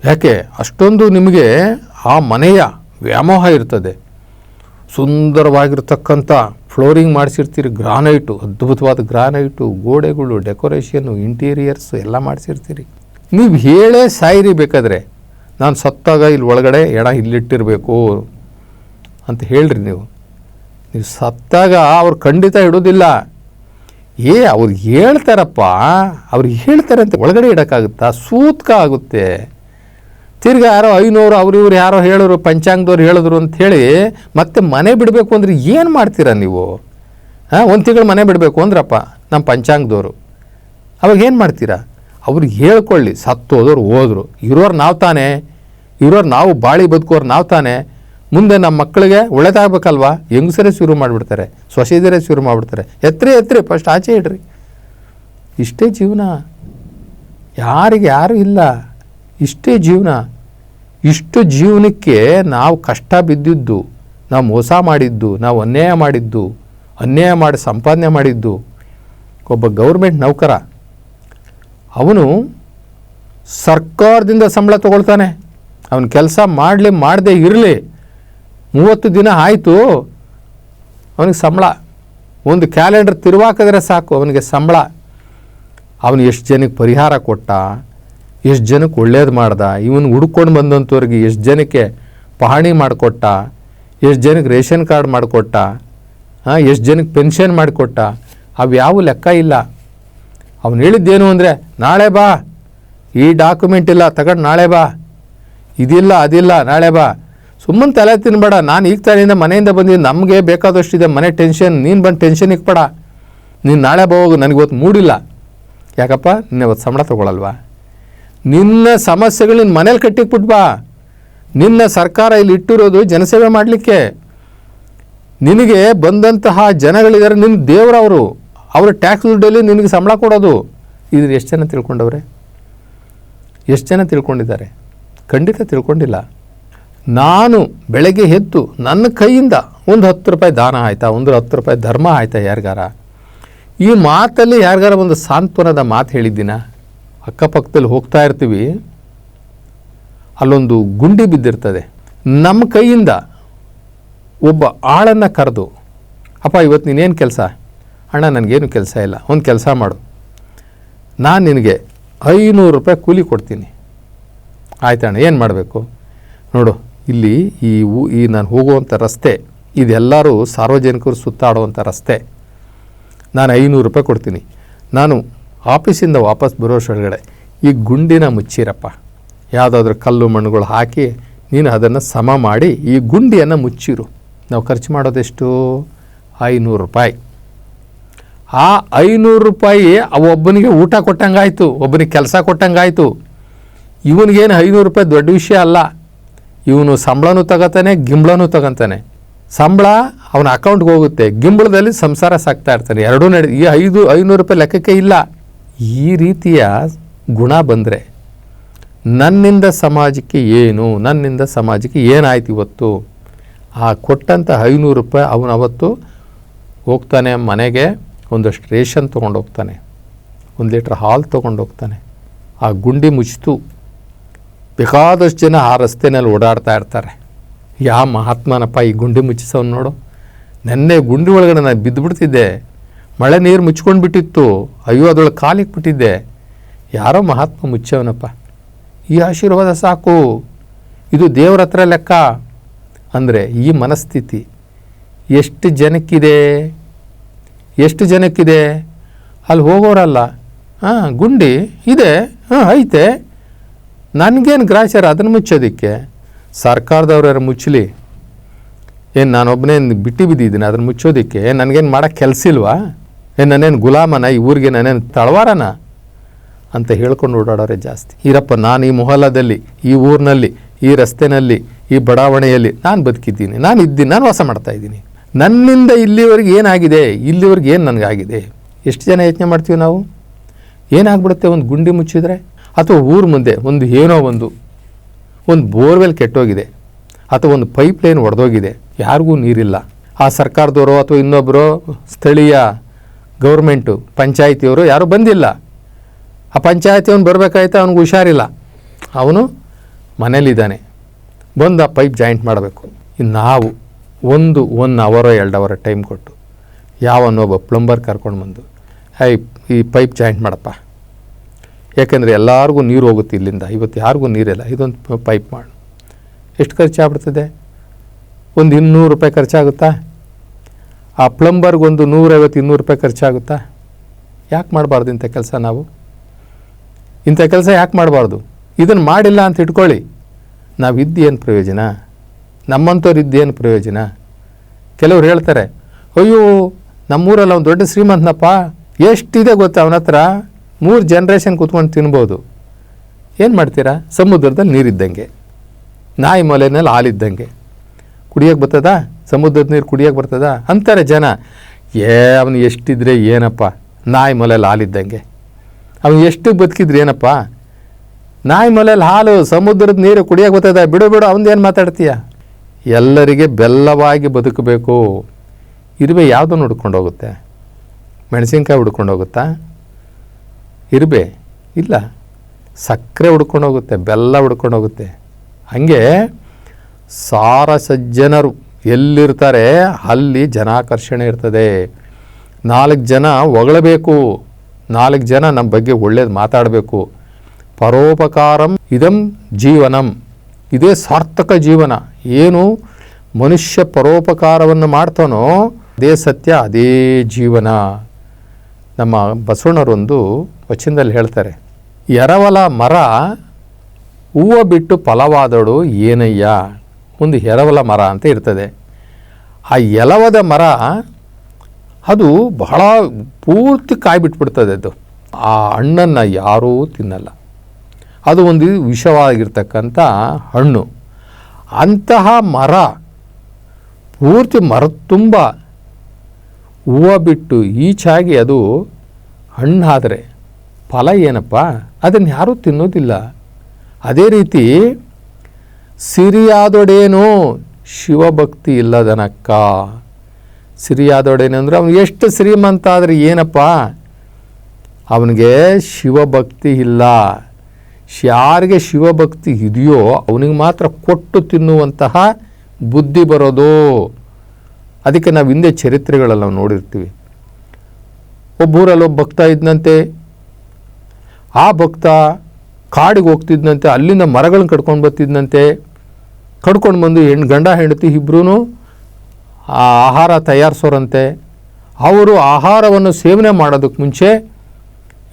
ಯಾಕೆ ಅಷ್ಟೊಂದು ನಿಮಗೆ ಆ ಮನೆಯ ವ್ಯಾಮೋಹ ಇರ್ತದೆ. ಸುಂದರವಾಗಿರ್ತಕ್ಕಂಥ ಫ್ಲೋರಿಂಗ್ ಮಾಡಿಸಿರ್ತೀರಿ, ಗ್ರಾನೈಟು, ಅದ್ಭುತವಾದ ಗ್ರಾನೈಟು, ಗೋಡೆಗಳು, ಡೆಕೋರೇಷನ್ನು, ಇಂಟೀರಿಯರ್ಸು ಎಲ್ಲ ಮಾಡಿಸಿರ್ತೀರಿ. ನೀವು ಹೇಳೇ ಸಾಯಿರಿ ಬೇಕಾದರೆ, ನಾನು ಸತ್ತಾಗ ಇಲ್ಲಿ ಒಳಗಡೆ ಎಣ ಇಲ್ಲಿಟ್ಟಿರಬೇಕು ಅಂತ ಹೇಳ್ರಿ. ನೀವು ಸತ್ತಾಗ ಅವ್ರು ಖಂಡಿತ ಇಡೋದಿಲ್ಲ. ಅವ್ರು ಹೇಳ್ತಾರಪ್ಪ, ಅವ್ರು ಹೇಳ್ತಾರೆ ಅಂತ ಒಳಗಡೆ ಇಡೋಕ್ಕಾಗುತ್ತಾ? ಸೂತ್ಕ ಆಗುತ್ತೆ. ತಿರ್ಗಿ ಯಾರೋ 500 ಅವ್ರಿವ್ರು ಯಾರೋ ಹೇಳೋರು, ಪಂಚಾಂಗದವ್ರು ಹೇಳಿದ್ರು ಅಂಥೇಳಿ ಮತ್ತೆ ಮನೆ ಬಿಡಬೇಕು ಅಂದರೆ ಏನು ಮಾಡ್ತೀರಾ ನೀವು? 1 ತಿಂಗಳು ಮನೆ ಬಿಡಬೇಕು ಅಂದ್ರಪ್ಪ ನಮ್ಮ ಪಂಚಾಂಗದವರು, ಅವಾಗ ಏನು ಮಾಡ್ತೀರಾ? ಅವ್ರಿಗೆ ಹೇಳ್ಕೊಳ್ಳಿ, ಸತ್ತು ಹೋದವ್ರು ಹೋದರು, ಇರೋರು ನಾವು ತಾನೇ, ಇರೋರು ನಾವು ಬಾಳಿ ಬದುಕೋರು ನಾವು ತಾನೇ, ಮುಂದೆ ನಮ್ಮ ಮಕ್ಕಳಿಗೆ ಒಳ್ಳೇದಾಗಬೇಕಲ್ವಾ? ಹೆಂಗಸರೇ ಶುರು ಮಾಡಿಬಿಡ್ತಾರೆ, ಸೊಸೆದರೇ ಶುರು ಮಾಡಿಬಿಡ್ತಾರೆ, ಎತ್ತರಿ ಫಸ್ಟ್ ಆಚೆ ಇಡ್ರಿ. ಇಷ್ಟೇ ಜೀವನ, ಯಾರಿಗೆ ಯಾರೂ ಇಲ್ಲ, ಇಷ್ಟೇ ಜೀವನ. ಇಷ್ಟು ಜೀವನಕ್ಕೆ ನಾವು ಕಷ್ಟ ಬಿದ್ದಿದ್ದು, ನಾವು ಮೋಸ ಮಾಡಿದ್ದು, ನಾವು ಅನ್ಯಾಯ ಮಾಡಿದ್ದು, ಅನ್ಯಾಯ ಮಾಡಿ ಸಂಪಾದನೆ ಮಾಡಿದ್ದು. ಒಬ್ಬ ಗೌರ್ಮೆಂಟ್ ನೌಕರ, ಅವನು ಸರ್ಕಾರದಿಂದ ಸಂಬಳ ತೊಗೊಳ್ತಾನೆ. ಅವನ ಕೆಲಸ ಮಾಡದೇ ಇರಲಿ, 30 ದಿನ ಆಯಿತು ಅವನಿಗೆ ಸಂಬಳ. ಒಂದು ಕ್ಯಾಲೆಂಡರ್ ತಿರುವಾಕಿದ್ರೆ ಸಾಕು ಅವನಿಗೆ ಸಂಬಳ. ಅವನು ಎಷ್ಟು ಜನಕ್ಕೆ ಪರಿಹಾರ ಕೊಟ್ಟ, ಎಷ್ಟು ಜನಕ್ಕೆ ಒಳ್ಳೇದು ಮಾಡ್ದ, ಇವನು ಹುಡ್ಕೊಂಡು ಬಂದಂಥವ್ರಿಗೆ ಎಷ್ಟು ಜನಕ್ಕೆ ಪಹಣಿ ಮಾಡಿಕೊಟ್ಟ, ಎಷ್ಟು ಜನಕ್ಕೆ ರೇಷನ್ ಕಾರ್ಡ್ ಮಾಡಿಕೊಟ್ಟ, ಎಷ್ಟು ಜನಕ್ಕೆ ಪೆನ್ಷನ್ ಮಾಡಿಕೊಟ್ಟ, ಅವು ಯಾವ ಲೆಕ್ಕ ಇಲ್ಲ. ಅವನು ಹೇಳಿದ್ದೇನು ಅಂದರೆ, ನಾಳೆ ಬಾ, ಈ ಡಾಕ್ಯುಮೆಂಟ್ ಇಲ್ಲ ತಗೊಂಡು ನಾಳೆ ಬಾ, ಇದಿಲ್ಲ ಅದಿಲ್ಲ ನಾಳೆ ಬಾ. ಸುಮ್ಮನೆ ತಲೆ ತಿನ್ಬೇಡ, ನಾನು ಈಗ ತಾನಿಂದ ಮನೆಯಿಂದ ಬಂದಿದ್ದು, ನಮಗೆ ಬೇಕಾದಷ್ಟಿದೆ ಮನೆ ಟೆನ್ಷನ್, ನೀನು ಬಂದು ಟೆನ್ಷನ್ ಇಕ್ಬೇಡ, ನೀನು ನಾಳೆ ಹೋಗು, ನನಗಿವತ್ತು ಮೂಡಿಲ್ಲ. ಯಾಕಪ್ಪ? ನಿನ್ನೆ ಇವತ್ತು ಸಂಬಳ ತೊಗೊಳಲ್ವಾ? ನಿನ್ನ ಸಮಸ್ಯೆಗಳು ನಿನ್ನ ಮನೇಲಿ ಕಟ್ಟಿಕ್ಬಿಟ್ಟು ಬಾ. ನಿನ್ನ ಸರ್ಕಾರ ಇಲ್ಲಿ ಇಟ್ಟಿರೋದು ಜನಸೇವೆ ಮಾಡಲಿಕ್ಕೆ. ನಿನಗೆ ಬಂದಂತಹ ಜನಗಳಿದ್ದಾರೆ, ನಿನ್ನ ದೇವರವರು, ಅವರ ಟ್ಯಾಕ್ಸ್ ದುಡ್ಡಲ್ಲಿ ನಿನಗೆ ಸಂಬಳ ಕೊಡೋದು. ಇದ್ರ ಎಷ್ಟು ಜನ ತಿಳ್ಕೊಂಡವ್ರೆ? ಎಷ್ಟು ಜನ ತಿಳ್ಕೊಂಡಿದ್ದಾರೆ? ಖಂಡಿತ ತಿಳ್ಕೊಂಡಿಲ್ಲ. ನಾನು ಬೆಳಗ್ಗೆ ಎದ್ದು ನನ್ನ ಕೈಯಿಂದ ಒಂದು 10 ರೂಪಾಯಿ ದಾನ ಆಯಿತಾ, ಒಂದು 10 ರೂಪಾಯಿ ಧರ್ಮ ಆಯಿತಾ ಯಾರಿಗಾರ? ಈ ಮಾತಲ್ಲಿ ಯಾರಿಗಾರ ಒಂದು ಸಾಂತ್ವನದ ಮಾತು ಹೇಳಿದ್ದೀನ? ಅಕ್ಕಪಕ್ಕದಲ್ಲಿ ಹೋಗ್ತಾ ಇರ್ತೀವಿ, ಅಲ್ಲೊಂದು ಗುಂಡಿ ಬಿದ್ದಿರ್ತದೆ, ನಮ್ಮ ಕೈಯಿಂದ ಒಬ್ಬ ಆಳನ್ನು ಕರೆದು, ಅಪ್ಪ ಇವತ್ತು ನೀನೇನು ಕೆಲಸ? ಅಣ್ಣ ನನಗೇನು ಕೆಲಸ ಇಲ್ಲ, ಒಂದು ಕೆಲಸ ಮಾಡು, ನಾನು ನಿನಗೆ 500 ರೂಪಾಯಿ ಕೂಲಿ ಕೊಡ್ತೀನಿ. ಆಯ್ತಣ್ಣ, ಏನು ಮಾಡಬೇಕು? ನೋಡು, ಇಲ್ಲಿ ಈ ನಾನು ಹೋಗುವಂಥ ರಸ್ತೆ ಇದೆಲ್ಲರೂ ಸಾರ್ವಜನಿಕರು ಸುತ್ತಾಡುವಂಥ ರಸ್ತೆ, ನಾನು 500 ರೂಪಾಯಿ ಕೊಡ್ತೀನಿ. ನಾನು ಆಫೀಸಿಂದ ವಾಪಸ್ ಬರೋಷ್ಟೊಳಗಡೆ ಈ ಗುಂಡಿನ ಮುಚ್ಚಿರಪ್ಪ, ಯಾವುದಾದ್ರೂ ಕಲ್ಲು ಮಣ್ಣುಗಳು ಹಾಕಿ ನೀನು ಅದನ್ನು ಸಮ ಮಾಡಿ ಈ ಗುಂಡಿಯನ್ನು ಮುಚ್ಚಿರು. ನಾವು ಖರ್ಚು ಮಾಡೋದೆಷ್ಟು? 500 ರೂಪಾಯಿ. ಆ 500 ರೂಪಾಯಿ ಒಬ್ಬನಿಗೆ ಊಟ ಕೊಟ್ಟಂಗಾಯಿತು, ಒಬ್ಬನಿಗೆ ಕೆಲಸ ಕೊಟ್ಟಂಗಾಯಿತು. ಇವನಿಗೇನು 500 ರೂಪಾಯಿ ದೊಡ್ಡ ವಿಷಯ ಅಲ್ಲ. ಇವನು ಸಂಬಳನೂ ತಗೋತಾನೆ, ಗಿಂಬಳನೂ ತಗೊತಾನೆ. ಸಂಬಳ ಅವನ ಅಕೌಂಟ್ಗೆ ಹೋಗುತ್ತೆ, ಗಿಂಬಳದಲ್ಲಿ ಸಂಸಾರ ಸಾಕ್ತಾ ಇರ್ತಾನೆ. ಎರಡೂ ಈ 500 ರೂಪಾಯಿ ಲೆಕ್ಕಕ್ಕೆ ಇಲ್ಲ. ಈ ರೀತಿಯ ಗುಣ ಬಂದರೆ ನನ್ನಿಂದ ಸಮಾಜಕ್ಕೆ ಏನು, ನನ್ನಿಂದ ಸಮಾಜಕ್ಕೆ ಏನಾಯ್ತು ಇವತ್ತು? ಆ ಕೊಟ್ಟಂಥ 500 ರೂಪಾಯಿ ಅವನು ಅವತ್ತು ಹೋಗ್ತಾನೆ ಮನೆಗೆ, ಒಂದಷ್ಟು ರೇಷನ್ ತೊಗೊಂಡು ಹೋಗ್ತಾನೆ, 1 ಲೀಟ್ರ್ ಹಾಲು ತೊಗೊಂಡು ಹೋಗ್ತಾನೆ. ಆ ಗುಂಡಿ ಮುಚ್ಚಿತು. ಬೇಕಾದಷ್ಟು ಜನ ಆ ರಸ್ತೆನಲ್ಲಿ ಓಡಾಡ್ತಾ ಇರ್ತಾರೆ. ಯಾವ ಮಹಾತ್ಮನಪ್ಪ ಈ ಗುಂಡಿ ಮುಚ್ಚಿಸೋನು ನೋಡು. ನೆನ್ನೆ ಗುಂಡಿ ಒಳಗಡೆ ನಾನು ಬಿದ್ದುಬಿಡ್ತಿದ್ದೆ, ಮಳೆ ನೀರು ಮುಚ್ಕೊಂಡು ಬಿಟ್ಟಿತ್ತು, ಅಯ್ಯೋ ಅದರೊಳಗೆ ಕಾಲಿಕ್ಬಿಟ್ಟಿದ್ದೆ. ಯಾರೋ ಮಹಾತ್ಮ ಮುಚ್ಚವನಪ್ಪ. ಈ ಆಶೀರ್ವಾದ ಸಾಕು, ಇದು ದೇವ್ರ ಹತ್ರ ಲೆಕ್ಕ. ಅಂದರೆ ಈ ಮನಸ್ಥಿತಿ ಎಷ್ಟು ಜನಕ್ಕಿದೆ? ಎಷ್ಟು ಜನಕ್ಕಿದೆ? ಅಲ್ಲಿ ಹೋಗೋರಲ್ಲ, ಗುಂಡಿ ಇದೆ, ಐತೆ, ನನಗೇನು ಗ್ರಾಚಾರ ಅದನ್ನು ಮುಚ್ಚೋದಕ್ಕೆ? ಸರ್ಕಾರದವ್ರು ಮುಚ್ಚಲಿ, ಏನು ನಾನೊಬ್ಬನೇ ಬಿಟ್ಟು ಬಿದ್ದಿದ್ದೀನಿ ಅದನ್ನು ಮುಚ್ಚೋದಕ್ಕೆ? ನನಗೇನು ಮಾಡೋಕ್ಕೆ ಕೆಲಸ ಇಲ್ವಾ? ನಾನೇನು ಗುಲಾಮನ, ಈ ಊರಿಗೆ ನಾನೇನು ತಳವಾರನ ಅಂತ ಹೇಳ್ಕೊಂಡು ಓಡಾಡೋರೆ ಜಾಸ್ತಿ. ಇರಪ್ಪ, ನಾನು ಈ ಮೊಹಲ್ಲಾದಲ್ಲಿ, ಈ ಊರಿನಲ್ಲಿ, ಈ ರಸ್ತೆಯಲ್ಲಿ, ಈ ಬಡಾವಣೆಯಲ್ಲಿ ನಾನು ಬದುಕಿದ್ದೀನಿ, ನಾನು ಇದ್ದೀನಿ, ನಾನು ವಾಸ ಮಾಡ್ತಾಯಿದ್ದೀನಿ. ನನ್ನಿಂದ ಇಲ್ಲಿವರೆಗೆ ಏನಾಗಿದೆ, ಇಲ್ಲಿವರೆಗೆ ಏನು ನನಗಾಗಿದೆ? ಎಷ್ಟು ಜನ ಯೋಚನೆ ಮಾಡ್ತೀವಿ ನಾವು? ಏನಾಗ್ಬಿಡುತ್ತೆ ಒಂದು ಗುಂಡಿ ಮುಚ್ಚಿದ್ರೆ? ಅಥವಾ ಊರ ಮುಂದೆ ಒಂದು ಬೋರ್ವೆಲ್ ಕೆಟ್ಟೋಗಿದೆ, ಅಥವಾ ಒಂದು ಪೈಪ್ ಲೈನ್ ಒಡೆದೋಗಿದೆ, ಯಾರಿಗೂ ನೀರಿಲ್ಲ. ಆ ಸರ್ಕಾರದವರು ಅಥವಾ ಇನ್ನೊಬ್ಬರು ಸ್ಥಳೀಯ ಗೌರ್ಮೆಂಟು ಪಂಚಾಯಿತಿಯವರು ಯಾರೂ ಬಂದಿಲ್ಲ. ಆ ಪಂಚಾಯಿತಿಯವನು ಬರಬೇಕಾಯ್ತು, ಅವನಿಗೆ ಹುಷಾರಿಲ್ಲ, ಅವನು ಮನೇಲಿದ್ದಾನೆ, ಬಂದು ಆ ಪೈಪ್ ಜಾಯಿಂಟ್ ಮಾಡಬೇಕು. ಇನ್ನು ನಾವು 1 ಅವರೋ 2 ಅವರ್ ಟೈಮ್ ಕೊಟ್ಟು ಯಾವನ್ನೊಬ್ಬ ಪ್ಲಂಬರ್ ಕರ್ಕೊಂಡು ಬಂದು ಈ ಪೈಪ್ ಜಾಯಿಂಟ್ ಮಾಡಪ್ಪ, ಯಾಕೆಂದರೆ ಎಲ್ಲರಿಗೂ ನೀರು ಹೋಗುತ್ತೆ ಇಲ್ಲಿಂದ, ಇವತ್ತು ಯಾರಿಗೂ ನೀರಿಲ್ಲ, ಇದೊಂದು ಪೈಪ್ ಮಾಡು. ಎಷ್ಟು ಖರ್ಚಾಗ್ಬಿಡ್ತದೆ? ಒಂದು 200 ರೂಪಾಯಿ ಖರ್ಚಾಗುತ್ತಾ? ಆ ಪ್ಲಂಬರ್ಗೊಂದು 150-200 ರೂಪಾಯಿ ಖರ್ಚಾಗುತ್ತಾ? ಯಾಕೆ ಮಾಡಬಾರ್ದು ಇಂಥ ಕೆಲಸ? ನಾವು ಇಂಥ ಕೆಲಸ ಯಾಕೆ ಮಾಡಬಾರ್ದು? ಇದನ್ನು ಮಾಡಿಲ್ಲ ಅಂತ ಇಟ್ಕೊಳ್ಳಿ, ನಾವು ಇದ್ದೇನು ಪ್ರಯೋಜನ? ನಮ್ಮಂಥವ್ರು ಇದ್ದೇನು ಪ್ರಯೋಜನ? ಕೆಲವ್ರು ಹೇಳ್ತಾರೆ, ಅಯ್ಯೋ ನಮ್ಮೂರಲ್ಲಿ ಅವ್ನು ದೊಡ್ಡ ಶ್ರೀಮಂತನಪ್ಪ, ಎಷ್ಟಿದೆ ಗೊತ್ತಾ ಅವನ ಹತ್ರ, 3 ಜನ್ರೇಷನ್ ಕೂತ್ಕೊಂಡು ತಿನ್ಬೋದು. ಏನು ಮಾಡ್ತೀರಾ? ಸಮುದ್ರದಲ್ಲಿ ನೀರಿದ್ದಂಗೆ, ನಾಯಿ ಮೊಲೆನಲ್ಲಿ ಹಾಲಿದ್ದಂಗೆ. ಕುಡಿಯೋಕ್ಕೆ ಬರ್ತದ? ಸಮುದ್ರದ ನೀರು ಕುಡಿಯೋಕ್ಕೆ ಬರ್ತದ ಅಂತಾರೆ ಜನ. ಅವನು ಎಷ್ಟಿದ್ರೆ ಏನಪ್ಪ, ನಾಯಿ ಮೊಲೆಯಲ್ಲಿ ಹಾಲಿದ್ದಂಗೆ. ಅವನು ಎಷ್ಟು ಬದುಕಿದ್ರೆ ಏನಪ್ಪ, ನಾಯಿ ಮೊಲೆಯಲ್ಲಿ ಹಾಲು, ಸಮುದ್ರದ ನೀರು ಕುಡಿಯೋಕ್ಕೆ ಬರ್ತದ? ಬಿಡು ಅವನದೇನು ಮಾತಾಡ್ತೀಯ? ಎಲ್ಲರಿಗೆ ಬೆಲ್ಲವಾಗಿ ಬದುಕಬೇಕು. ಇರುವೆ ಯಾವುದನ್ನು ಹುಡ್ಕೊಂಡು ಹೋಗುತ್ತೆ? ಮೆಣಸಿನ್ಕಾಯಿ ಹುಡ್ಕೊಂಡು ಹೋಗುತ್ತಾ? ಇರುವೆ ಇಲ್ಲ, ಸಕ್ಕರೆ ಹುಡ್ಕೊಂಡು ಹೋಗುತ್ತೆ, ಬೆಲ್ಲ ಹುಡ್ಕೊಂಡು ಹೋಗುತ್ತೆ. ಹಾಗೆ ಸಾರ ಸಜ್ಜನರು ಎಲ್ಲಿರ್ತಾರೆ ಅಲ್ಲಿ ಜನಾಕರ್ಷಣೆ ಇರ್ತದೆ. 4 ಜನ ಹೊಗಳಬೇಕು, 4 ಜನ ನಮ್ಮ ಬಗ್ಗೆ ಒಳ್ಳೇದು ಮಾತಾಡಬೇಕು. ಪರೋಪಕಾರಂ ಇದಂ ಜೀವನಂ, ಇದೇ ಸಾರ್ಥಕ ಜೀವನ. ಏನು ಮನುಷ್ಯ ಪರೋಪಕಾರವನ್ನು ಮಾಡ್ತಾನೋ ಅದೇ ಸತ್ಯ, ಅದೇ ಜೀವನ. ನಮ್ಮ ಬಸವಣ್ಣರೊಂದು ವಚನದಲ್ಲಿ ಹೇಳ್ತಾರೆ, ಎರವಲ ಮರ ಹೂವು ಬಿಟ್ಟು ಫಲವಾದಳು ಏನಯ್ಯ. ಒಂದು ಎರವಲ ಮರ ಅಂತ ಇರ್ತದೆ. ಆ ಎಲವದ ಮರ ಅದು ಬಹಳ ಪೂರ್ತಿ ಕಾಯಿ ಬಿಟ್ಬಿಡ್ತದೆ. ಅದು ಆ ಹಣ್ಣನ್ನು ಯಾರೂ ತಿನ್ನಲ್ಲ. ಅದು ಒಂದು ವಿಷವಾಗಿರ್ತಕ್ಕಂಥ ಹಣ್ಣು. ಅಂತಹ ಮರ ಪೂರ್ತಿ ಮರದ ತುಂಬ ಹೂವು ಬಿಟ್ಟು ಈಚಾಗಿ ಅದು ಹಣ್ಣಾದರೆ ಫಲ ಏನಪ್ಪ? ಅದನ್ನು ಯಾರೂ ತಿನ್ನೋದಿಲ್ಲ. ಅದೇ ರೀತಿ ಸಿರಿಯಾದೊಡೇನು ಶಿವಭಕ್ತಿ ಇಲ್ಲದನಕ್ಕ. ಸಿರಿಯಾದೊಡೇನು ಅಂದರೆ ಅವನು ಎಷ್ಟು ಶ್ರೀಮಂತ ಆದರೆ ಏನಪ್ಪ, ಅವನಿಗೆ ಶಿವಭಕ್ತಿ ಇಲ್ಲ. ಯಾರಿಗೆ ಶಿವಭಕ್ತಿ ಇದೆಯೋ ಅವನಿಗೆ ಮಾತ್ರ ಕೊಟ್ಟು ತಿನ್ನುವಂತಹ ಬುದ್ಧಿ ಬರೋದು. ಅದಕ್ಕೆ ನಾವು ಹಿಂದೆ ಚರಿತ್ರೆಗಳಲ್ಲಿ ನಾವು ನೋಡಿರ್ತೀವಿ. ಒಬ್ಬೂರಲ್ಲಿ ಒಬ್ಬ ಭಕ್ತ ಇದ್ದಂತೆ. ಆ ಭಕ್ತ ಕಾಡಿಗೆ ಹೋಗ್ತಿದ್ದಂತೆ, ಅಲ್ಲಿಂದ ಮರಗಳನ್ನ ಕಡ್ಕೊಂಡು ಬರ್ತಿದ್ದಂತೆ. ಕಡ್ಕೊಂಡು ಬಂದು ಗಂಡ ಹೆಂಡತಿ ಇಬ್ಬರೂ ಆಹಾರ ತಯಾರಿಸೋರಂತೆ. ಅವರು ಆಹಾರವನ್ನು ಸೇವನೆ ಮಾಡೋದಕ್ಕೆ ಮುಂಚೆ